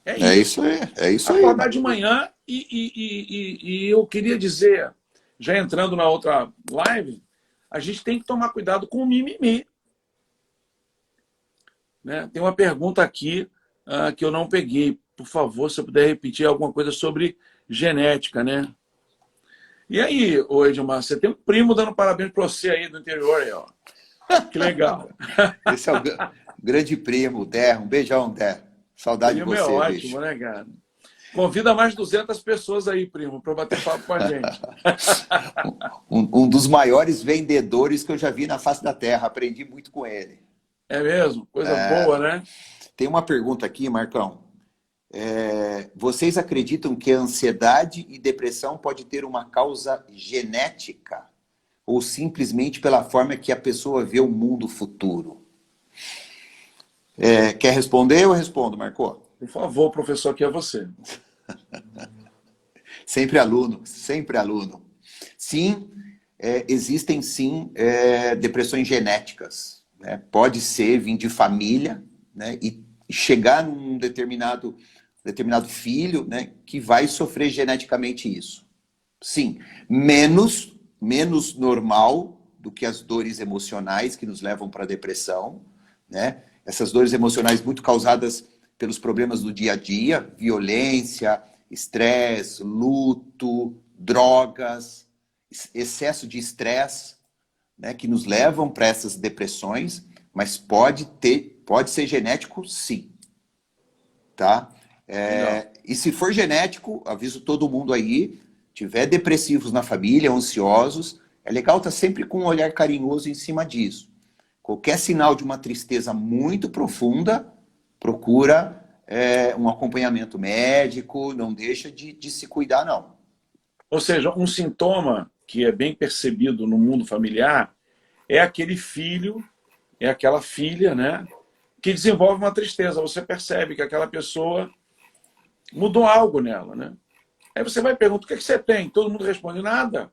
É isso aí, é isso aí. Acordar de manhã e eu queria dizer, já entrando na outra live, a gente tem que tomar cuidado com o mimimi. Né? Tem uma pergunta aqui que eu não peguei. Por favor, se você puder repetir alguma coisa sobre genética, né? E aí, ô Edmar, você tem um primo dando parabéns para você aí do interior, aí, ó. Que legal. Esse é o grande primo, Der. Um beijão, Der. Saudade Primo de você, é ótimo, bicho. né, cara? Convida mais 200 pessoas aí, primo, para bater papo com a gente. Um dos maiores vendedores que eu já vi na face da Terra. Aprendi muito com ele. É mesmo? Coisa boa, né? Tem uma pergunta aqui, Marcão. Vocês acreditam que a ansiedade e depressão pode ter uma causa genética? Ou simplesmente pela forma que a pessoa vê o mundo futuro? Quer responder ou eu respondo, Marco? Por favor, professor, aqui é você. Sempre aluno, sempre aluno. Sim, existem sim depressões genéticas. Né? Pode ser vir de família, né? E chegar num determinado filho, né, que vai sofrer geneticamente isso. Sim, menos normal do que as dores emocionais que nos levam para a depressão, né? Essas dores emocionais muito causadas pelos problemas do dia a dia, violência, estresse, luto, drogas, excesso de estresse, né, que nos levam para essas depressões, mas pode ser genético, sim. Tá? E se for genético, aviso todo mundo aí, tiver depressivos na família, ansiosos, é legal estar sempre com um olhar carinhoso em cima disso. Qualquer sinal de uma tristeza muito profunda, procura um acompanhamento médico, não deixa de se cuidar, não. Ou seja, um sintoma que é bem percebido no mundo familiar é aquele filho, é aquela filha, né, que desenvolve uma tristeza. Você percebe que aquela pessoa mudou algo nela, né? Aí você vai perguntar, o que você tem? Todo mundo responde, nada.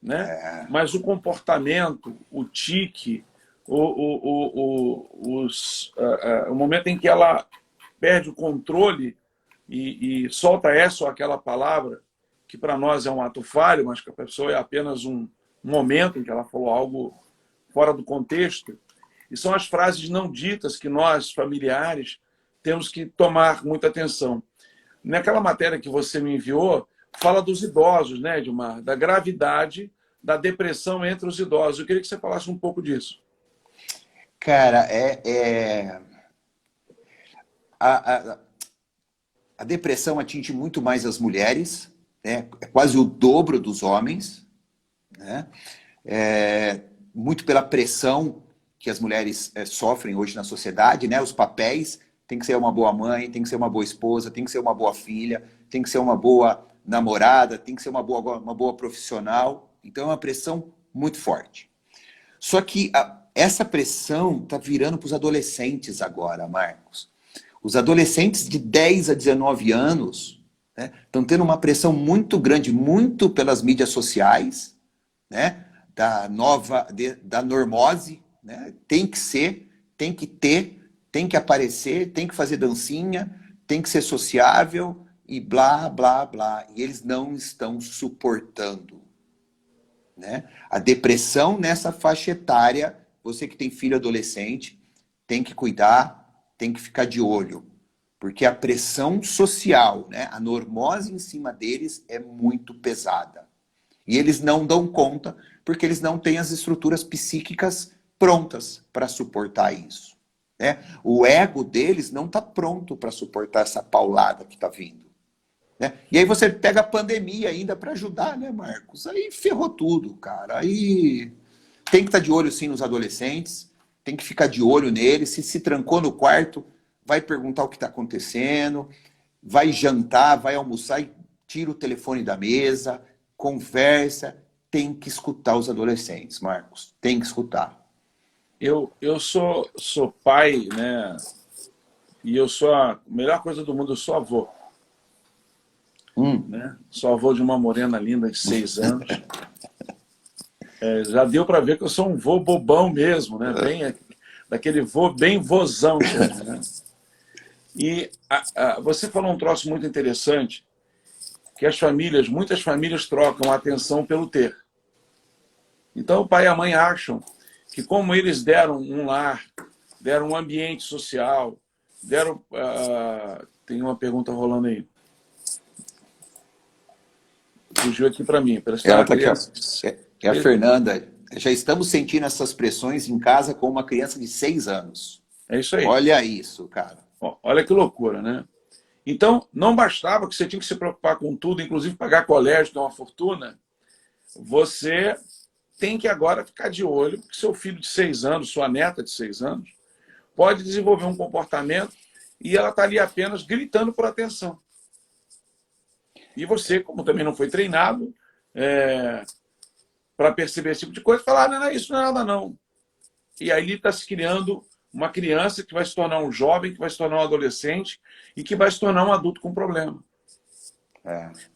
Né? Mas o comportamento, o tique, o momento em que ela perde o controle e solta essa ou aquela palavra, que para nós é um ato falho, mas que a pessoa é apenas um momento em que ela falou algo fora do contexto, e são as frases não ditas que nós, familiares, temos que tomar muita atenção. Naquela matéria que você me enviou, fala dos idosos, né, Edmar? Da gravidade da depressão entre os idosos. Eu queria que você falasse um pouco disso. Cara, a depressão atinge muito mais as mulheres, né? É quase o dobro dos homens, né? Muito pela pressão que as mulheres sofrem hoje na sociedade, né? Os papéis, tem que ser uma boa mãe, tem que ser uma boa esposa, tem que ser uma boa filha, tem que ser uma boa namorada, tem que ser uma boa profissional. Então é uma pressão muito forte. Só que essa pressão está virando para os adolescentes agora, Marcos. Os adolescentes de 10 a 19 anos estão tendo uma pressão muito grande, muito pelas mídias sociais, né? Da normose, né? Tem que ser, tem que ter, tem que aparecer, tem que fazer dancinha, tem que ser sociável e blá, blá, blá. E eles não estão suportando. Né? A depressão nessa faixa etária, você que tem filho adolescente, tem que cuidar, tem que ficar de olho. Porque a pressão social, né? A normose em cima deles é muito pesada. E eles não dão conta, porque eles não têm as estruturas psíquicas prontas para suportar isso. Né? O ego deles não está pronto para suportar essa paulada que está vindo. Né? E aí você pega a pandemia ainda para ajudar, né, Marcos? Aí ferrou tudo, cara. Aí tem que estar de olho, sim, nos adolescentes, tem que ficar de olho neles. Se trancou no quarto, vai perguntar o que está acontecendo, vai jantar, vai almoçar e tira o telefone da mesa, conversa, tem que escutar os adolescentes, Marcos. Tem que escutar. Eu sou pai, né? E eu sou a melhor coisa do mundo, eu sou avô. Né? Sou avô de uma morena linda de 6 anos. Já deu para ver que eu sou um vô bobão mesmo, né? Bem, daquele vô bem vozão mesmo, né? E você falou um troço muito interessante, que muitas famílias trocam a atenção pelo ter. Então o pai e a mãe acham que como eles deram um lar, deram um ambiente social, deram... tem uma pergunta rolando aí. Fugiu aqui para mim. Ela tá aqui, é a Fernanda. Já estamos sentindo essas pressões em casa com uma criança de 6 anos. É isso aí. Olha isso, cara. Olha que loucura, né? Então, não bastava que você tinha que se preocupar com tudo, inclusive pagar colégio, que é uma fortuna. Você tem que agora ficar de olho, porque seu filho de 6 anos, sua neta de 6 anos, pode desenvolver um comportamento e ela está ali apenas gritando por atenção. E você, como também não foi treinado para perceber esse tipo de coisa, falar, não, isso não é nada não. E aí está se criando uma criança que vai se tornar um jovem, que vai se tornar um adolescente e que vai se tornar um adulto com problema.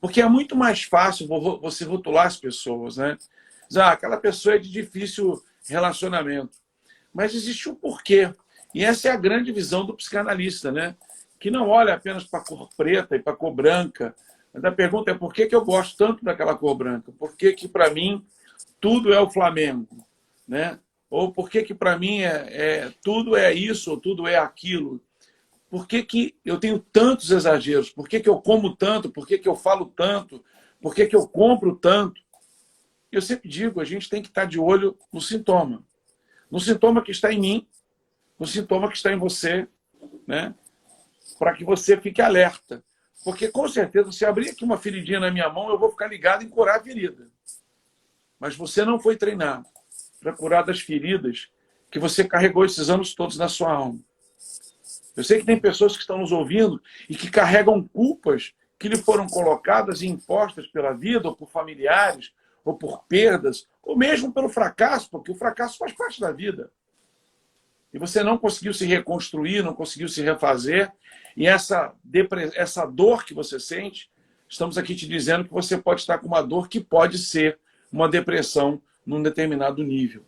Porque é muito mais fácil você rotular as pessoas, né? Dizer, aquela pessoa é de difícil relacionamento. Mas existe um porquê. E essa é a grande visão do psicanalista, né? Que não olha apenas para a cor preta e para a cor branca. Mas a pergunta é por que eu gosto tanto daquela cor branca? Por que para mim tudo é o Flamengo? Né? Ou por que para mim tudo é isso ou tudo é aquilo? Por que eu tenho tantos exageros? Por que eu como tanto? Por que eu falo tanto? Por que eu compro tanto? Eu sempre digo, a gente tem que estar de olho no sintoma. No sintoma que está em mim, no sintoma que está em você, né? Para que você fique alerta. Porque, com certeza, se abrir aqui uma feridinha na minha mão, eu vou ficar ligado em curar a ferida. Mas você não foi treinado para curar das feridas que você carregou esses anos todos na sua alma. Eu sei que tem pessoas que estão nos ouvindo e que carregam culpas que lhe foram colocadas e impostas pela vida, ou por familiares, ou por perdas, ou mesmo pelo fracasso, porque o fracasso faz parte da vida. E você não conseguiu se reconstruir, não conseguiu se refazer, e essa dor que você sente, estamos aqui te dizendo que você pode estar com uma dor que pode ser uma depressão num determinado nível.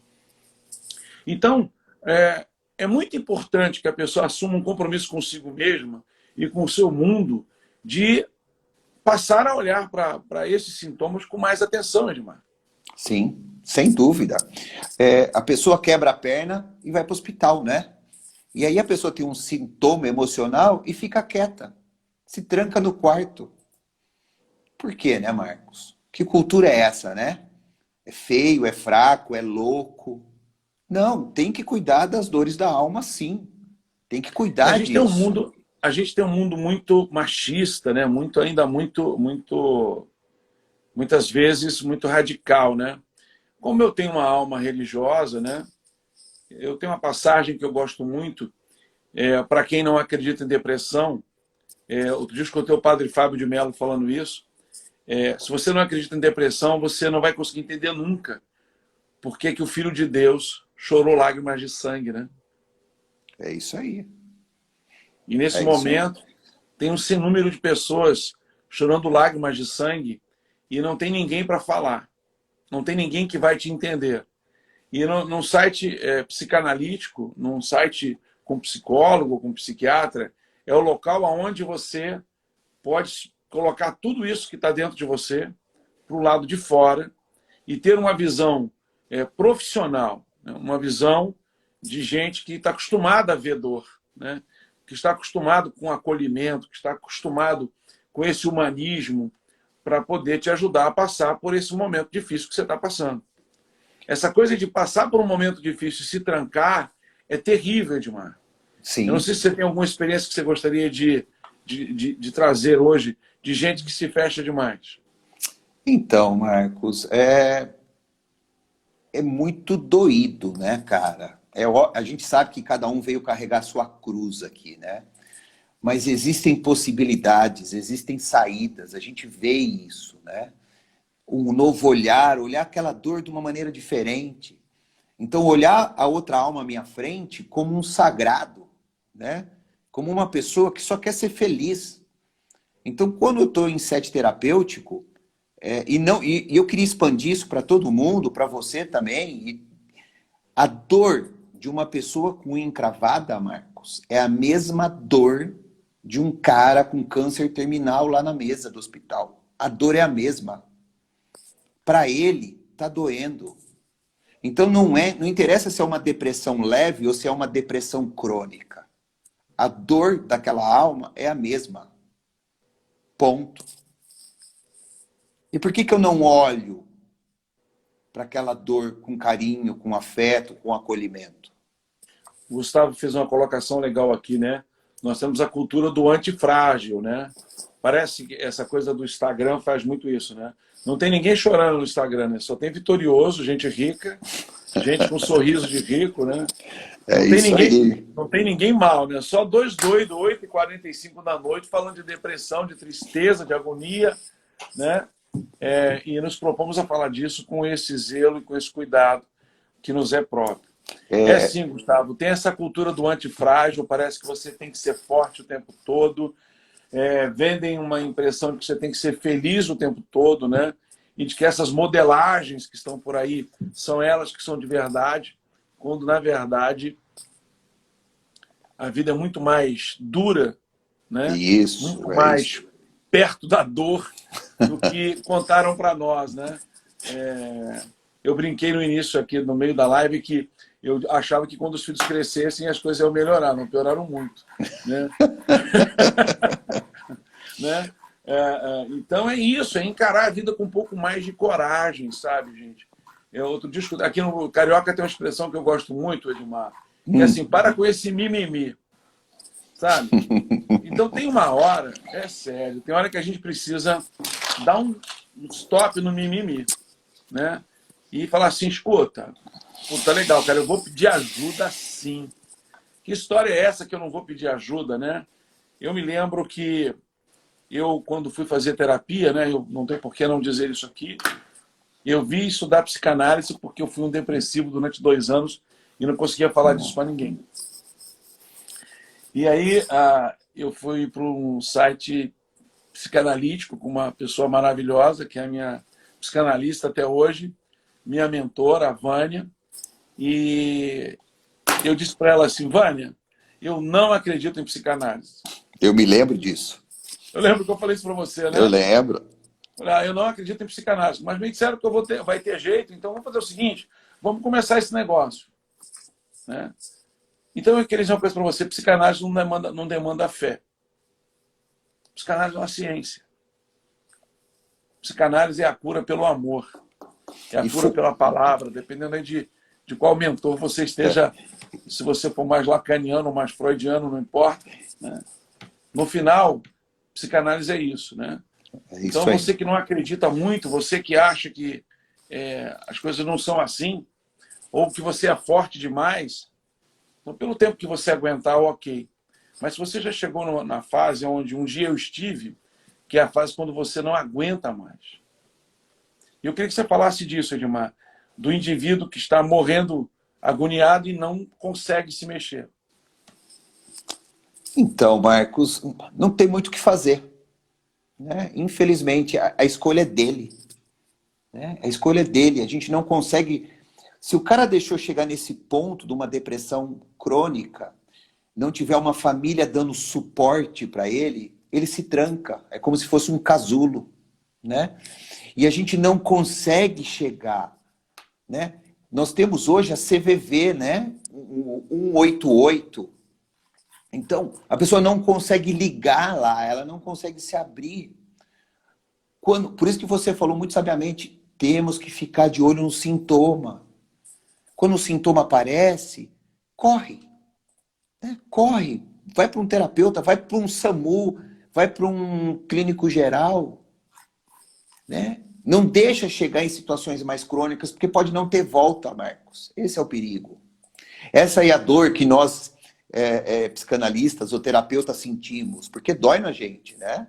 Então, é muito importante que a pessoa assuma um compromisso consigo mesma e com o seu mundo de passar a olhar para esses sintomas com mais atenção, Edmar. Sim, sem dúvida. A pessoa quebra a perna e vai para o hospital, né? E aí a pessoa tem um sintoma emocional e fica quieta. Se tranca no quarto. Por quê, né, Marcos? Que cultura é essa, né? É feio, é fraco, é louco. Não, tem que cuidar das dores da alma, sim. Tem que cuidar disso. A gente tem um mundo muito machista, né? Muitas vezes muito radical, né? Como eu tenho uma alma religiosa, né? Eu tenho uma passagem que eu gosto muito, para quem não acredita em depressão. Outro dia eu escutei o padre Fábio de Mello falando isso. Se você não acredita em depressão, você não vai conseguir entender nunca por que o Filho de Deus chorou lágrimas de sangue, né? É isso aí. E nesse momento, tem um sem número de pessoas chorando lágrimas de sangue e não tem ninguém para falar. Não tem ninguém que vai te entender. E num site psicanalítico, num site com psicólogo, com psiquiatra, é o local onde você pode colocar tudo isso que está dentro de você para o lado de fora e ter uma visão profissional, né? Uma visão de gente que está acostumada a ver dor, né? Que está acostumado com acolhimento, que está acostumado com esse humanismo para poder te ajudar a passar por esse momento difícil que você está passando. Essa coisa de passar por um momento difícil e se trancar é terrível, Edmar. Sim. Eu não sei se você tem alguma experiência que você gostaria de trazer hoje de gente que se fecha demais. Então, Marcos, é muito doído, né, cara? A gente sabe que cada um veio carregar sua cruz aqui, né? Mas existem possibilidades, existem saídas, a gente vê isso, né? um novo olhar, olhar aquela dor de uma maneira diferente. Então, olhar a outra alma à minha frente como um sagrado, né? Como uma pessoa que só quer ser feliz. Então, quando eu estou em set terapêutico, e eu queria expandir isso para todo mundo, para você também, a dor de uma pessoa com unha encravada, Marcos, é a mesma dor de um cara com câncer terminal lá na mesa do hospital. A dor é a mesma. Para ele, tá doendo. Então não interessa se é uma depressão leve ou se é uma depressão crônica. A dor daquela alma é a mesma. Ponto. E por que eu não olho para aquela dor com carinho, com afeto, com acolhimento? O Gustavo fez uma colocação legal aqui, né? Nós temos a cultura do antifrágil, né? Parece que essa coisa do Instagram faz muito isso, né? Não tem ninguém chorando no Instagram, né? Só tem vitorioso, gente rica, gente com sorriso de rico, né? É isso aí. Não tem ninguém mal, né? Só dois doidos, 8h45 da noite, falando de depressão, de tristeza, de agonia, né? E nos propomos a falar disso com esse zelo e com esse cuidado que nos é próprio. Sim, Gustavo, tem essa cultura do antifrágil, parece que você tem que ser forte o tempo todo, vendem uma impressão de que você tem que ser feliz o tempo todo, né? E de que essas modelagens que estão por aí são elas que são de verdade, quando, na verdade, a vida é muito mais dura, né? Isso, muito mais perto da dor do que contaram para nós, né? Eu brinquei no início aqui, no meio da live, que eu achava que quando os filhos crescessem as coisas iam melhorar, não pioraram muito, né? Né? Então é isso, é encarar a vida com um pouco mais de coragem, sabe, gente? Outro dia, aqui no Carioca tem uma expressão que eu gosto muito, Edmar, que é assim, para com esse mimimi, sabe? Então tem uma hora, é sério, tem hora que a gente precisa dar um stop no mimimi, né? E falar assim, escuta, puta, legal, cara, eu vou pedir ajuda sim. Que história é essa que eu não vou pedir ajuda, né? Eu me lembro que eu, quando fui fazer terapia, né, eu não tenho por que não dizer isso aqui, eu vi estudar psicanálise porque eu fui um depressivo durante 2 anos e não conseguia falar disso para ninguém. E aí eu fui para um site psicanalítico com uma pessoa maravilhosa, que é a minha psicanalista até hoje, minha mentora, a Vânia, e eu disse para ela assim, Vânia, eu não acredito em psicanálise. Eu me lembro disso. Eu lembro que eu falei isso para você, né? Eu lembro. Eu não acredito em psicanálise, mas me disseram que vai ter jeito, então vamos fazer o seguinte, vamos começar esse negócio. Né? Então eu queria dizer uma coisa para você, psicanálise não demanda fé. Psicanálise é uma ciência. Psicanálise é a cura pelo amor. É a cura pela palavra, dependendo aí de qual mentor você esteja, se você for mais lacaniano ou mais freudiano, não importa. Né? No final, psicanálise é isso, né? Então, você que não acredita muito, você que acha que as coisas não são assim, ou que você é forte demais, então, pelo tempo que você aguentar, ok. Mas se você já chegou na fase onde um dia eu estive, que é a fase quando você não aguenta mais. E eu queria que você falasse disso, Edmar, do indivíduo que está morrendo agoniado e não consegue se mexer. Então, Marcos, não tem muito o que fazer. Né? Infelizmente, a escolha é dele. Né? A escolha é dele. A gente não consegue... Se o cara deixou chegar nesse ponto de uma depressão crônica, não tiver uma família dando suporte para ele, ele se tranca. É como se fosse um casulo. Né? E a gente não consegue chegar. Né? Nós temos hoje a CVV, né? 188. Então, a pessoa não consegue ligar lá, ela não consegue se abrir. Por isso que você falou muito sabiamente, temos que ficar de olho no sintoma. Quando o sintoma aparece, corre. Né? Corre. Vai para um terapeuta, vai para um SAMU, vai para um clínico geral. Né? Não deixa chegar em situações mais crônicas, porque pode não ter volta, Marcos. Esse é o perigo. Essa é a dor que nós... psicanalistas ou terapeutas sentimos, porque dói na gente, né?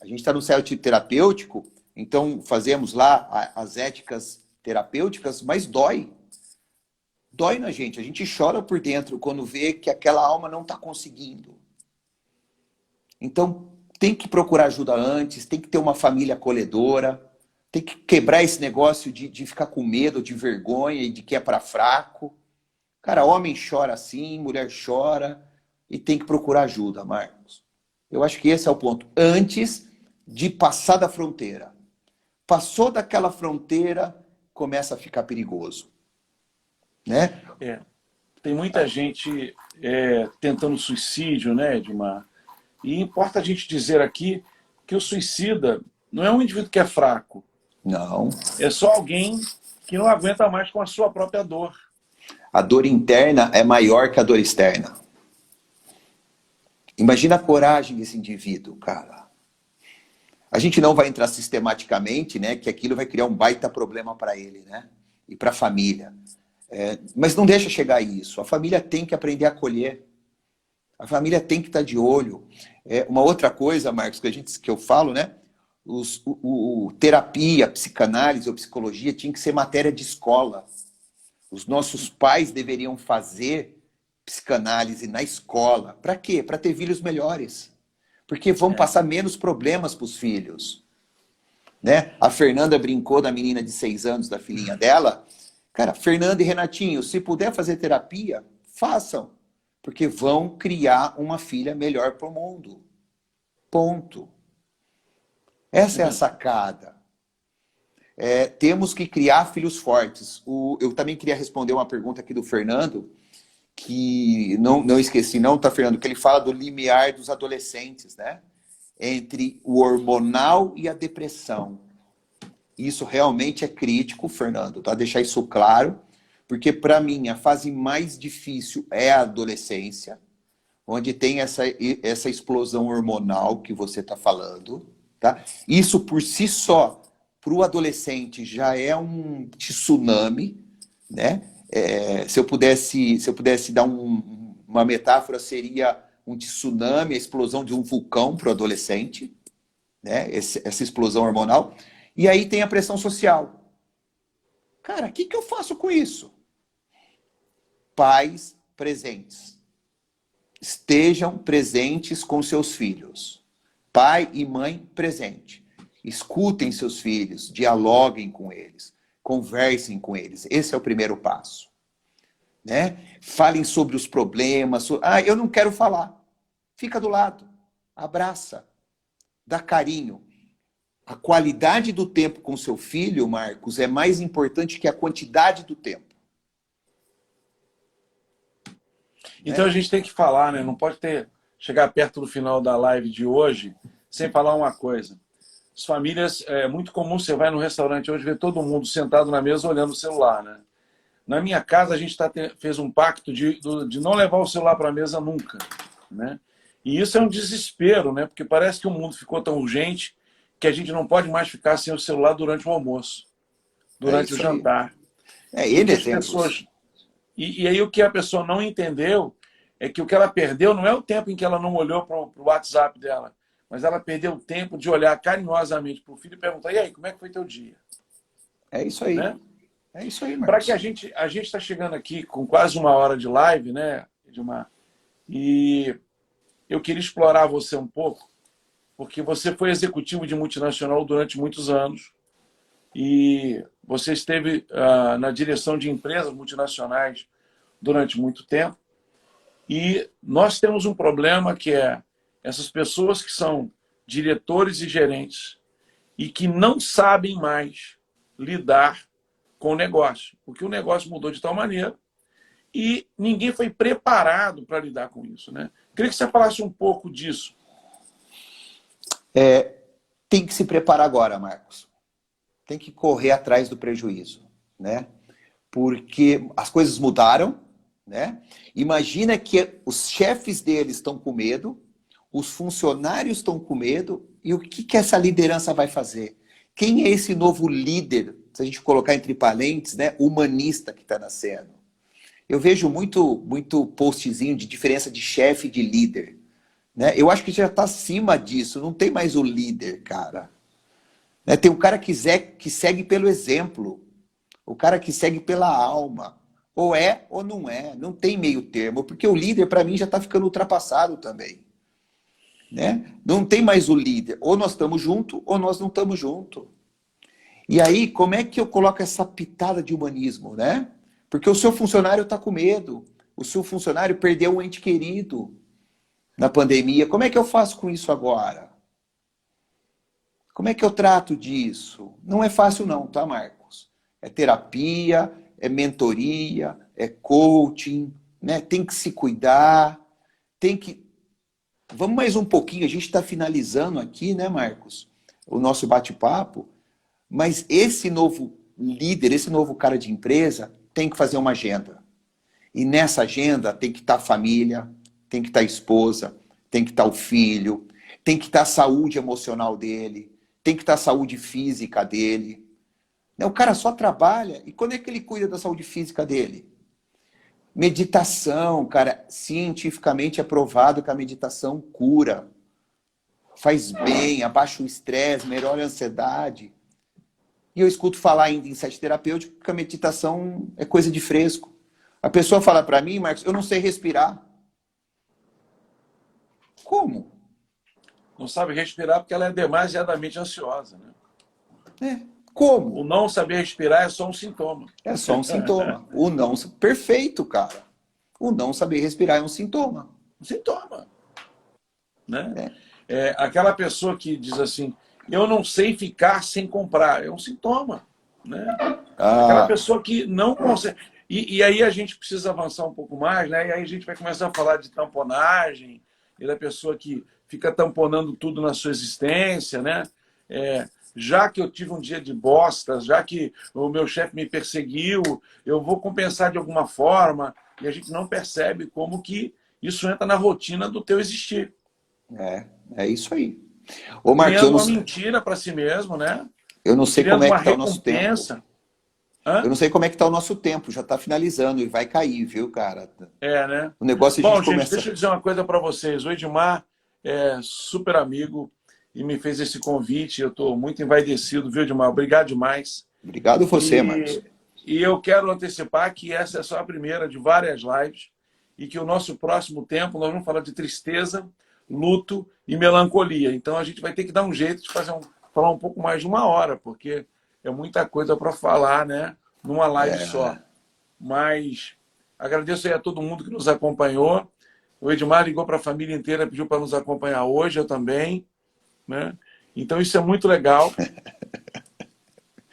A gente está no site terapêutico, Então, fazemos lá as éticas terapêuticas, mas dói. Dói na gente. A gente chora por dentro quando vê que aquela alma não está conseguindo. Então, tem que procurar ajuda antes, tem que ter uma família acolhedora, tem que quebrar esse negócio de ficar com medo, de vergonha e de que é para fraco. Cara, homem chora assim, mulher chora e tem que procurar ajuda, Marcos. Eu acho que esse é o ponto. Antes de passar da fronteira. Passou daquela fronteira, começa a ficar perigoso. Né? Tem muita gente tentando suicídio, né, Edmar? E importa a gente dizer aqui que o suicida não é um indivíduo que é fraco. Não. É só alguém que não aguenta mais com a sua própria dor. A dor interna é maior que a dor externa. Imagina a coragem desse indivíduo, cara. A gente não vai entrar sistematicamente, né, que aquilo vai criar um baita problema para ele, né, e para a família. Mas não deixa chegar a isso. A família tem que aprender a acolher. A família tem que estar de olho. Uma outra coisa, Marcos, que eu falo, né, terapia, psicanálise ou psicologia tinha que ser matéria de escola. Os nossos pais deveriam fazer psicanálise na escola. Para quê? Para ter filhos melhores. Porque vão passar menos problemas para os filhos. Né? A Fernanda brincou da menina de 6 anos, da filhinha dela. Cara, Fernanda e Renatinho, se puder fazer terapia, façam. Porque vão criar uma filha melhor para o mundo. Ponto. Essa é a sacada. Temos que criar filhos fortes. Eu também queria responder uma pergunta aqui do Fernando, que não esqueci não, tá, Fernando? Que ele fala do limiar dos adolescentes, né? Entre o hormonal e a depressão. Isso realmente é crítico, Fernando, tá? Deixar isso claro, porque para mim a fase mais difícil é a adolescência, onde tem essa explosão hormonal que você está falando, tá? Isso por si só, para o adolescente, já é um tsunami, né? Se eu pudesse dar uma metáfora, seria um tsunami, a explosão de um vulcão para o adolescente, né? Essa explosão hormonal. E aí tem a pressão social. Cara, o que eu faço com isso? Pais presentes. Estejam presentes com seus filhos. Pai e mãe presente. Escutem seus filhos, dialoguem com eles, conversem com eles. Esse é o primeiro passo. Né? Falem sobre os problemas. Eu não quero falar. Fica do lado. Abraça. Dá carinho. A qualidade do tempo com seu filho, Marcos, é mais importante que a quantidade do tempo. Então a gente tem que falar, né? Não pode chegar perto do final da live de hoje sem falar uma coisa. As famílias, é muito comum, você vai no restaurante hoje ver todo mundo sentado na mesa olhando o celular, né? Na minha casa a gente fez um pacto de não levar o celular para a mesa nunca, né? E isso é um desespero, né? Porque parece que o mundo ficou tão urgente que a gente não pode mais ficar sem o celular durante o almoço, durante o jantar. E aí o que a pessoa não entendeu é que o que ela perdeu não é o tempo em que ela não olhou para o WhatsApp dela, mas ela perdeu o tempo de olhar carinhosamente para o filho e perguntar: e aí, como é que foi teu dia? É isso aí. Né? É isso aí, Marcos. Para que a gente está chegando aqui com quase 1 hora de live, né, Edmar? E eu queria explorar você um pouco, porque você foi executivo de multinacional durante muitos anos e você esteve na direção de empresas multinacionais durante muito tempo. E nós temos um problema que é essas pessoas que são diretores e gerentes e que não sabem mais lidar com o negócio, porque o negócio mudou de tal maneira e ninguém foi preparado para lidar com isso, né? Queria que você falasse um pouco disso. Tem que se preparar agora, Marcos. Tem que correr atrás do prejuízo, né? Porque as coisas mudaram, né? Imagina que os chefes deles estão com medo, os funcionários estão com medo, e o que essa liderança vai fazer? Quem é esse novo líder, se a gente colocar entre parênteses, né, humanista que está nascendo? Eu vejo muito postzinho de diferença de chefe e de líder. Né? Eu acho que já está acima disso, não tem mais o líder, cara. Né? Tem o cara que segue pelo exemplo, o cara que segue pela alma. Ou é ou não é, não tem meio termo, porque o líder, para mim, já está ficando ultrapassado também. Né? Não tem mais o líder. Ou nós estamos juntos, ou nós não estamos juntos. E aí, como é que eu coloco essa pitada de humanismo, né? Porque o seu funcionário está com medo. O seu funcionário perdeu um ente querido na pandemia. Como é que eu faço com isso agora? Como é que eu trato disso? Não é fácil não, tá, Marcos? É terapia, é mentoria, é coaching, né? Tem que se cuidar, tem que... Vamos mais um pouquinho, a gente está finalizando aqui, né, Marcos? O nosso bate-papo, mas esse novo líder, esse novo cara de empresa tem que fazer uma agenda. E nessa agenda tem que estar a família, tem que estar a esposa, tem que estar o filho, tem que estar a saúde emocional dele, tem que estar a saúde física dele. O cara só trabalha, e quando é que ele cuida da saúde física dele? Meditação, cara, cientificamente é provado que a meditação cura, faz bem, abaixa o estresse, melhora a ansiedade. E eu escuto falar ainda em sete terapêutico que a meditação é coisa de fresco. A pessoa fala para mim, Marcos, eu não sei respirar. Como? Não sabe respirar porque ela é demasiadamente ansiosa, né? Como? O não saber respirar é só um sintoma. É só um sintoma. O não... Perfeito, cara. O não saber respirar é um sintoma. Um sintoma. Né? Aquela pessoa que diz assim, eu não sei ficar sem comprar. É um sintoma. Né? Aquela pessoa que não consegue... E aí a gente precisa avançar um pouco mais, né? E aí a gente vai começar a falar de tamponagem, e da pessoa que fica tamponando tudo na sua existência, né? Já que eu tive um dia de bosta, já que o meu chefe me perseguiu, eu vou compensar de alguma forma, e a gente não percebe como que isso entra na rotina do teu existir. É isso aí. Ô, Marcos, criando uma mentira para si mesmo, né? Eu não sei como é que está o nosso tempo. Eu não sei como é que está o nosso tempo, já está finalizando e vai cair, viu, cara? Né? O negócio Bom, a gente começa... deixa eu dizer uma coisa para vocês. O Edmar é super amigo e me fez esse convite. Eu estou muito envaidecido, viu, Edmar? Obrigado demais. Obrigado você, Marcos. E eu quero antecipar que essa é só a primeira de várias lives e que o nosso próximo tempo nós vamos falar de tristeza, luto e melancolia. Então a gente vai ter que dar um jeito de falar um pouco mais de 1 hora, porque é muita coisa para falar, né? Numa live só. Mas agradeço aí a todo mundo que nos acompanhou. O Edmar ligou para a família inteira, pediu para nos acompanhar hoje, eu também. Né? Então isso é muito legal.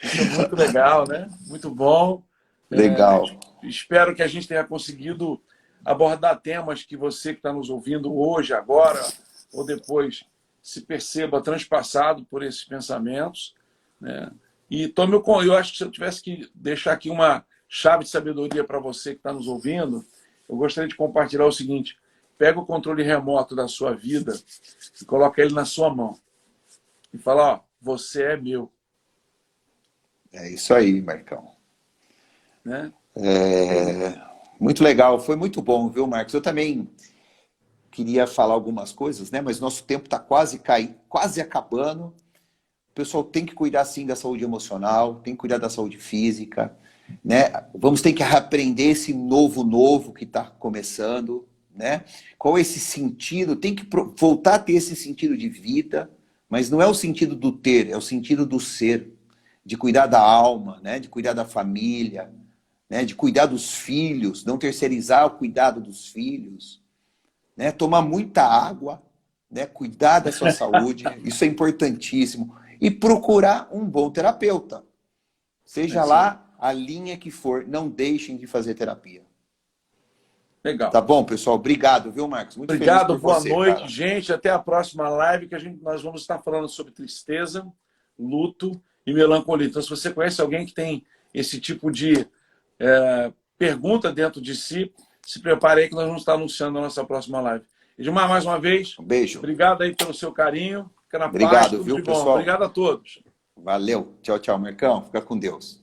Isso é muito legal, né? Muito bom. Legal. Espero que a gente tenha conseguido abordar temas que você que está nos ouvindo hoje, agora ou depois, se perceba transpassado por esses pensamentos. Né? E eu acho que se eu tivesse que deixar aqui uma chave de sabedoria para você que está nos ouvindo, eu gostaria de compartilhar o seguinte: pega o controle remoto da sua vida e coloca ele na sua mão. E fala, ó, você é meu. É isso aí, Marcão. Né? Muito legal, foi muito bom, viu, Marcos? Eu também queria falar algumas coisas, né? Mas nosso tempo está quase acabando. O pessoal tem que cuidar, sim, da saúde emocional, tem que cuidar da saúde física, né? Vamos ter que aprender esse novo que está começando, né? Qual é esse sentido? Tem que voltar a ter esse sentido de vida, mas não é o sentido do ter, é o sentido do ser, de cuidar da alma, né? De cuidar da família, né? De cuidar dos filhos, não terceirizar o cuidado dos filhos, né? Tomar muita água, né? Cuidar da sua saúde, isso é importantíssimo. E procurar um bom terapeuta. Seja lá a linha que for, não deixem de fazer terapia. Legal. Tá bom, pessoal? Obrigado, viu, Marcos? Muito Obrigado, feliz por você, boa noite, cara. gente. Até a próxima live, que nós vamos estar falando sobre tristeza, luto e melancolia. Então, se você conhece alguém que tem esse tipo de pergunta dentro de si, se prepare aí que nós vamos estar anunciando a nossa próxima live. Edmar, mais uma vez, Um beijo. Obrigado aí pelo seu carinho. Fica na Obrigado, paz, tudo viu, de bom. pessoal? Obrigado a todos. Valeu. Tchau, tchau, Marcão. Fica com Deus.